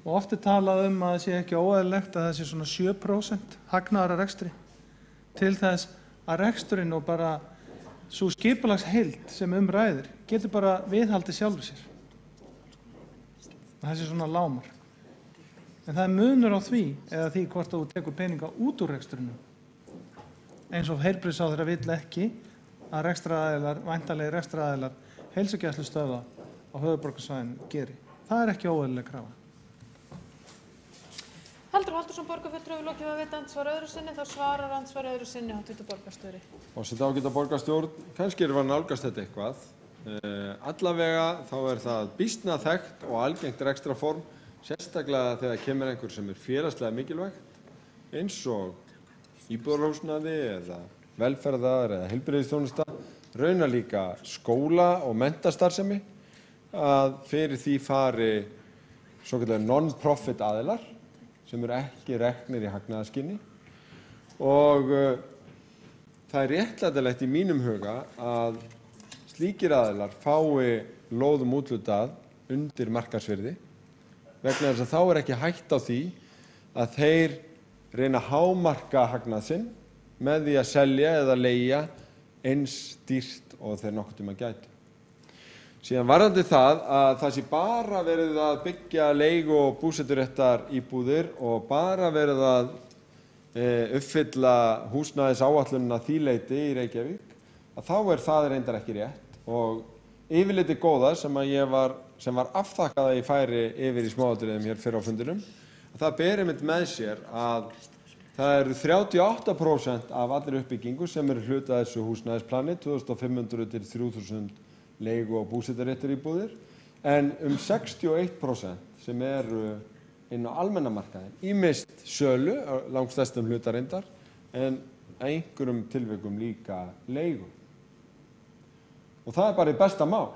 Og oft talað að það sé ekki óeðlilegt að það sé svona 7% hagnaðar af rekstri til þess að reksturinn og bara sú skipulagsheild sem ræðir getur bara viðhaldið sjálfur sér. Það sé svona lágmark. En það munur á því eða því hvort þú tekur peninga út úr rekstrinu. Eins og heilbrigðisráðherra vill ekki að rekstraraðilar, væntanlegir rekstraraðilar heilsugæslustöðva á höfuðborgarsvæðinu geri. Það ekki óeðlileg krafa. Halldór Halldórsson, borgarfulltrúi, hefur lokið að veita andsvar öðru sinni, þá svarar andsvar öðru sinni háttvirtur borgarstjóri. Forseti, ágæta borgarstjórn, kannski var nálgast þetta eitthvað. Allavega þá það býsna þekkt og algengt rekstrarform, sérstaklega þegar kemur einhver sem félagslega mikilvægt, eins og íbúðarhúsnæði eða velferðar eða heilbrigðisþjónusta, raunar líka skóla og menntastarfsemi, að fyrir því fari svokallaðir non-profit aðilar sem ekki reknir í hagnaðarskyni og það réttlætanlegt í mínum huga að slíkir aðilar fái lóðum úthlutað undir markaðsvirði vegna þess að þá ekki hætta á því að þeir reyna að hámarka hagnað sinn með því að selja eða leigja eins dýrt og þeir nokkurn tímann gætu. Síðan varðandi það að það sé bara verið að byggja leigu- og búseturéttar íbúðir og bara verið að uppfylla húsnæðisáætlunina því leyti í Reykjavík, að þá það reyndar ekki rétt og yfirliti góða sem var afþakkað að ég færi yfir í smáatriðum hér fyrr á fundinum, að það ber einmitt með sér að það eru 38% af allri uppbyggingu sem hluti af þessu húsnæðisplani, 2500 til 3000 leigu- og búseturéttar íbúðir, en 61% sem inn á almenna markaðinn, ýmist sölu, langstærstum hluta reyndar, en einhverjum tilvikum líka leigu. Og það bara í besta mál.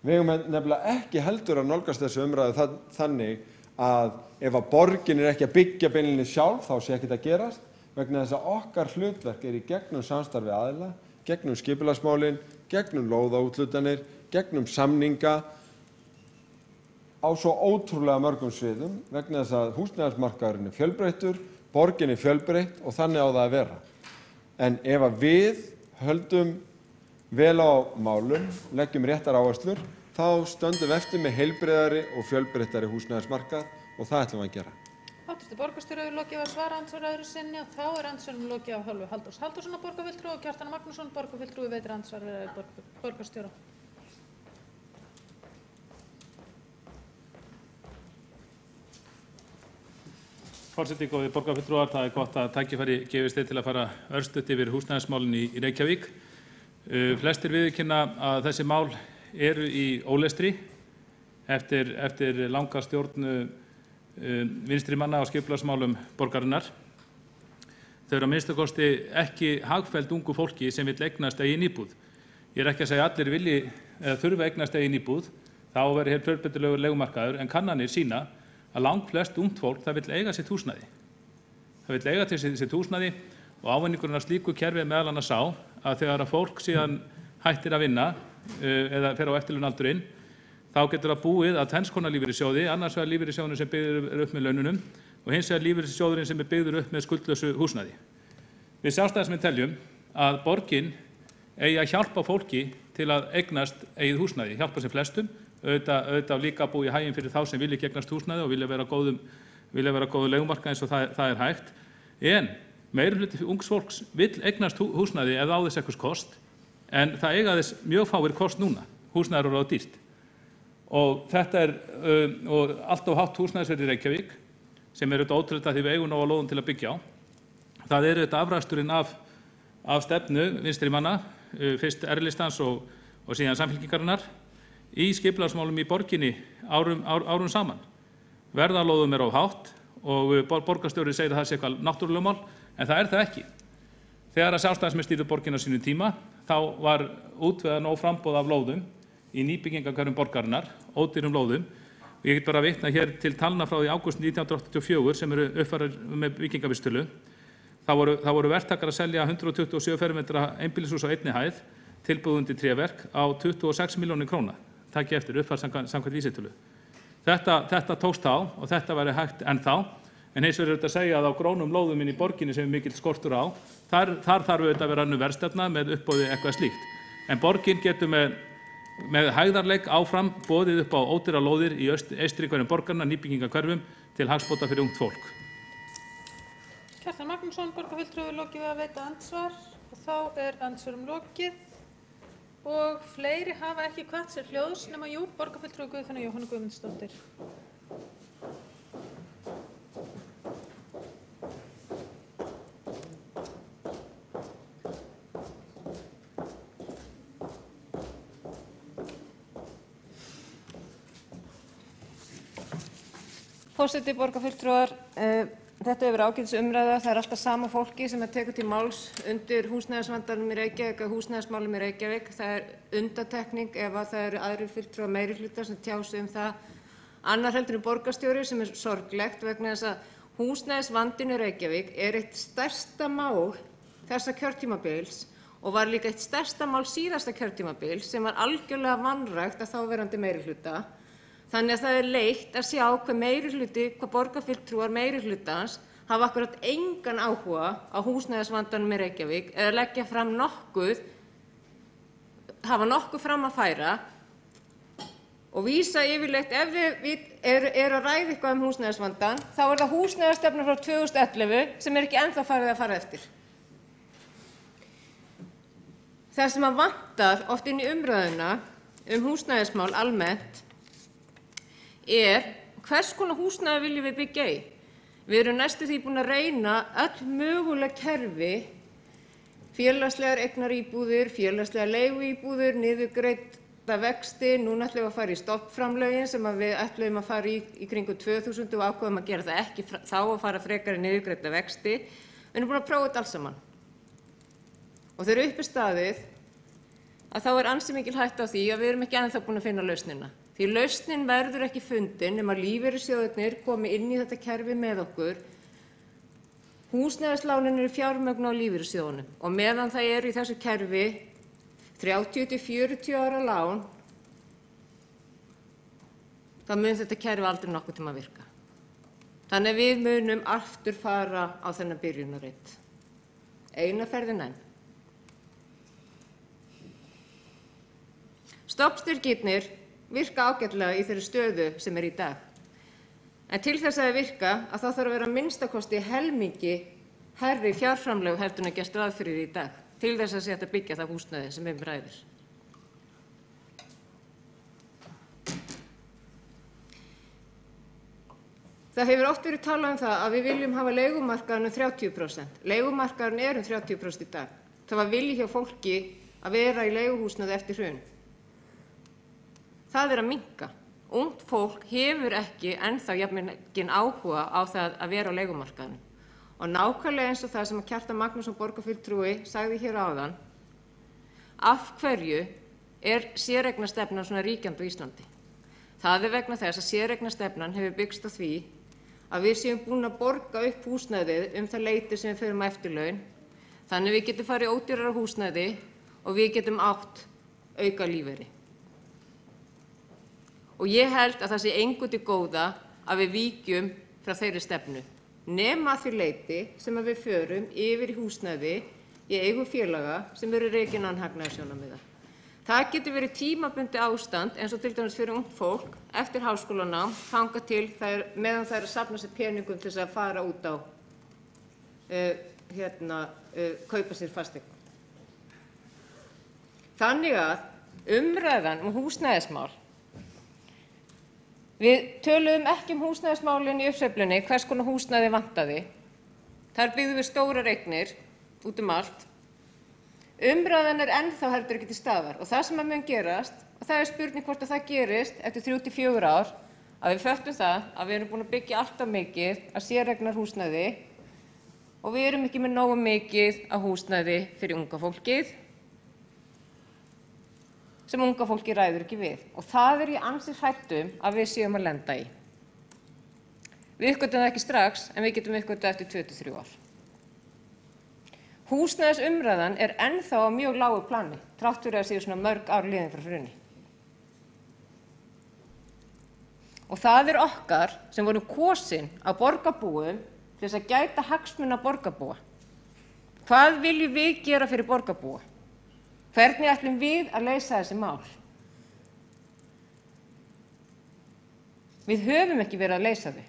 Við eigum nefnilega ekki heldur að nálgast þessu umræðu þannig að ef að borgin ekki að byggja beinlínis sjálf, þá sé ekkert að gerast, vegna þess að okkar hlutverk í gegnum samstarfi aðila, gegnum skipulagsmálin, gegnum lóðaúthlutanir, gegnum samninga á svo ótrúlega mörgum sviðum vegna þess að húsnæðismarkaðurinn er fjölbreyttur, borgin er fjölbreytt og þannig á það að vera. En ef að við höldum vel á málum, leggjum réttar áherslur, þá stöndum við eftir með heilbrigðari og fjölbreyttari húsnæðismarkað og það ætlum við að gera. Hv. borgarstjóri hefur lokið að svara andsvar öðru sinni og þá andsvarum lokið af hálfu Halldórs Halldórssonar borgarfulltrúa og Kjartanar Magnússon borgarfulltrúi veitir andsvar borgarstjóra. Forseti, góðir borgarfulltrúar, það er gott að tækifæri gefist til að fara örstutt yfir húsnæðismálin í Reykjavík. Flestir viðurkenna að þessi mál eru í ólestri eftir langa stjórn vinstri manna á skipulagsmálum borgarinnar. Þau eru að minnsta kosti ekki hagfelld ungu fólki sem vill eignast eigin íbúð. Ég er ekki að segja að allir vilji eða þurfa eignast eigin íbúð, þá verður hér fjölbreytilegur leigumarkaður, en kannanir sýna að langflest ungt fólk það vill eiga sitt húsnæði. Það vill eiga til sitt húsnæði og ávinningurinn af slíku kerfi meðal annars sá að þegar að fólk síðan hættir að vinna eða fer á eftirlaunaldurinn, þá getur það búið að tvenns konar lífeyrissjóði, annars vegar lífeyrissjóðurinn sem byggður er upp með laununum og hins vegar lífeyrissjóðurinn sem er byggður upp með skuldlausu húsnæði. Við Sjálfstæðismenn teljum að borgin eigi að hjálpa fólki til að eignast eigið húsnæði, hjálpa sem flestum, auðvitað líka búið í haginn fyrir þá sem vilja ekki eignast húsnæði og vilja vera góðu leigumarkað eins og það er hægt. En meirihluti ungs fólks vill eignast húsnæði ef það á þess eitthvað kost, en það eiga þess mjög fáir kost núna. Húsnæði eru orðið dýrt. Og þetta er allt of hátt húsnæðisverð í Reykjavík, sem er auðvitað ótrúlegt að því við eigum nóga lóðum til að byggja á. Það er auðvitað afraksturinn af stefnu vinstri manna, fyrst R-listans og síðan Samfylkingarinnar, í skipulagsmálum í borginni árum saman. Verð á lóðum er of hátt og borgarstjóri segir að það sé eitthvað náttúrulögmál, en það er það ekki. Þegar að Sjálfstæðismenn stýrðu borgina á sínum tíma, þá var útveðað nóg framboð af lóðum í nýbyggingarhverfum borgarinnar, ódýrum lóðum. Og ég get bara að vitna hér til talna frá því ágúst 1984 sem eru uppfærðar með byggingavísitölu. Það voru verktakar að selja 127 fermetra einbýlishús á einni hæð, tilboð undir tréverk á 26 milljónir króna. Takk eftir uppfærð samkvæmt vísitölu. Þetta tókst á og þetta væri hægt ennþá, en hins vegar er þetta að segja að á grónum lóðum inn í borginni sem er mikill skortur á, þar þarf auðvitað að vera önnur verðstefna með uppboði eitthvað slíkt. En borgin getur með hægðarleik áfram boðið upp á ódýrar lóðir í eystri hverjum borgarna, nýbyggingarhverfum til hagsbóta fyrir ungt fólk. Kjartan Magnússon, borgarfulltrúi, lokið að veita andsvar og þá er andsvarum lokið. Og fleiri hafa ekki hvatt sér hljóðs nema borgarfulltrúi Guðfinna Jóhanna Guðmundsdóttir. Forseti, borgarfulltrúar, þetta hefur verið ágætis umræða. Það er alltaf sama fólki sem tekur til máls undir húsnæðisvandanum í Reykjavík og húsnæðismálum í Reykjavík. Það er undantekning ef að það eru aðrir fulltrúar meirihluta sem tjá sig það. Annar heldur en borgarstjóri sem er sorglegt vegna þess að húsnæðisvandinn í Reykjavík er eitt stærsta mál þessa kjörtímabils og var líka eitt stærsta mál síðasta kjörtímabils sem var algjörlega vanrækt af þáverandi meirihluta. Þannig að það er leitt að sjá hvað borgarfulltrúar meirihlutans hafa akkurat engan áhuga á húsnæðisvandanum í Reykjavík eða leggja fram hafa nokkuð fram að færa og vísa yfirleitt ef þið eru að ræða eitthvað um húsnæðisvandan, þá er það húsnæðisstefna frá 2011 sem er ekki ennþá farið að fara eftir. Það sem að vantar oft inn í umræðuna húsnæðismál almennt er hvers konar húsnæði viljum við byggja í. Við erum næstu því búin að reyna öll möguleg kerfi, félagslegar eignaríbúðir, félagslegar leiguíbúðir, niðurgreidda vexti. Núna ætlum við að fara í stoppframlögin sem við ætlum að fara í kringum 2000 og ákveðum að gera það ekki þá að fara frekar í niðurgreidda vexti. Við erum búin að prófa þetta alls saman. Og þegar upp er staðið að þá er ansi mikil hætta á því að við erum ekki ennþá búin að finna lausnina. Því lausnin verður ekki fundin nema lífeyrissjóðirnir komi inn í þetta kerfi með okkur. Húsnæðislánin eru fjármögn á lífeyrissjóðunum og meðan það eru í þessu kerfi 30 til 40 ára lán þá mun þetta kerfi aldrei nokkuð tíma virka. Þannig að við munum aftur fara á þennan byrjunarreit. Eina ferðin enn. Stofnstyrkirnir virka ágætlega í þeirri stöðu sem í dag. En til þess að það virka að þá þarf að vera minnstakosti helmingi hærri fjárframlög heldur en gert ráð fyrir í dag til þess að hægt að byggja það húsnæði sem ræðir. Það hefur oft verið talað það að við viljum hafa leigumarkaðinn 30%. Leigumarkaðurinn 30% í dag. Það var vilji hjá fólki að vera í leiguhúsnæði eftir hrun. Það að minnka. Ungt fólk hefur ekki ennþá jafn mikinn áhuga á það að vera á leigumarkaðnum. Og nákvæmlega eins og það sem Kjartan Magnússon borgarfulltrúi sagði hér áðan, af hverju séreignarstefnan svona ríkjandi á Íslandi? Það vegna þess að séreignarstefnan hefur byggst á því að við séum búin að borga upp húsnæðið það leyti sem við förum á eftirlaun, þannig við getum farið í ódýrara húsnæði og við getum átt auka lífeyri. Og ég held að það sé engu til góða að við víkjum frá þeirri stefnu, nema að því leyti sem að við förum yfir í húsnæði í eigu félaga sem eru rekin án hagnaðarsjónarmiða. Það getur verið tímabundið ástand eins og til dæmis fyrir ungt fólk eftir háskólanám þangað til meðan það að safna sér peningum til þess að fara út á kaupa sér fasteign. Þannig að umræðan húsnæðismál, við töluðum ekki húsnæðismálin í uppsveiflunni, hvers konar húsnæði vantaði. Þar byggðum við stórar eignir út allt. Umræðan ennþá heldur ekki til staðar og það sem mun gerast, og það spurning hvort að það gerist eftir 3–4 ár, að við föttum það að við erum búin að byggja alltaf mikið að séreignarhúsnæði og við erum ekki með nógu mikið að húsnæði fyrir unga fólkið sem unga fólki ræður ekki við. Og það ég ansi hrædd að við séum að lenda í. Við uppgötvum það ekki strax, en við getum uppgötvað eftir 2–3 ár. Húsnæðisumræðan ennþá á mjög lágu plani, þrátt fyrir að séu svona mörg ár liðin frá hruni. Og það okkar sem vorum kosin af borgarbúum til þess að gæta hagsmuna borgarbúa. Hvað viljum við gera fyrir borgarbúa? Hvernig ætlum við að leysa þessi mál? Við höfum ekki verið að leysa þau.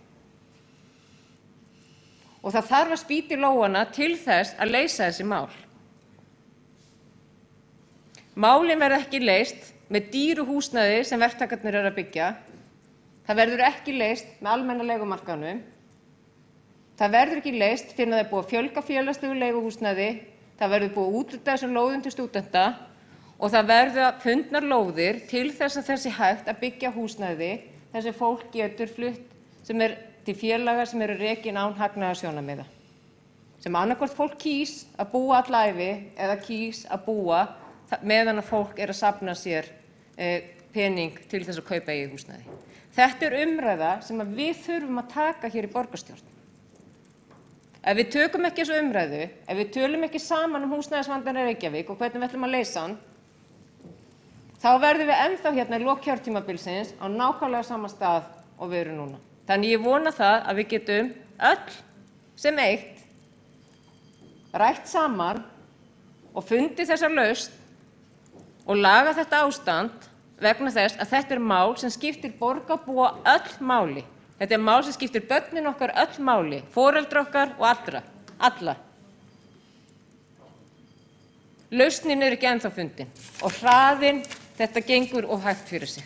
Og það þarf að spýta í lófana til þess að leysa þessi mál. Málin verða ekki leyst með dýru húsnæði sem verktakarnir að byggja. Það verður ekki leyst með almenna leigumarkaðnum. Það verður ekki leyst fyrr en það búið að fjölga félagslegu leiguhúsnæði. Það verður búið að úthluta þessum lóðum til stúdenta og það verða fundnar lóðir til þess að þessi hægt að byggja húsnæði þar sem fólk getur flutt sem til félaga sem eru rekin án hagnaðarsjónarmiða. Sem annaðhvort fólk kýs að búa alla ævi eða kýs að búa meðan að fólk að safna sér pening til þess að kaupa eigið húsnæði. Þetta umræða sem við þurfum að taka hér í borgarstjórn. Ef við tökum ekki þessu umræðu, ef við tölum ekki saman húsnæðisvandann í Reykjavík og hvernig við ætlum að leysa hann, þá verðum við ennþá hérna í lok kjörtímabilsins á nákvæmlega sama stað og við erum núna. Þannig ég vona það að við getum öll sem eitt rætt saman og fundið þessa lausn og laga þetta ástand vegna þess að þetta mál sem skiptir borgarbúa öll máli. Þetta mál sem skiptir börnin okkar öll máli, foreldra okkar og alla. Lausnin ekki ennþá fundin og hraðinn, þetta gengur of hægt fyrir sig.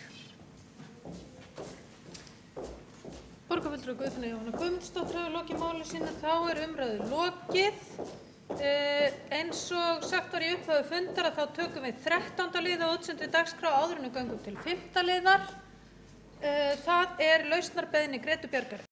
Borgarfulltrúi Guðfinna Jóhanna Guðmundsdóttir hefur lokið máli sínu, þá umræðu lokið. Eins og sagt var í upphafi fundar þá tökum við 13. lið á útsendri dagskrá áður en við göngum til 5. liðar. Það lausnarbeiðni Gretu Bjargar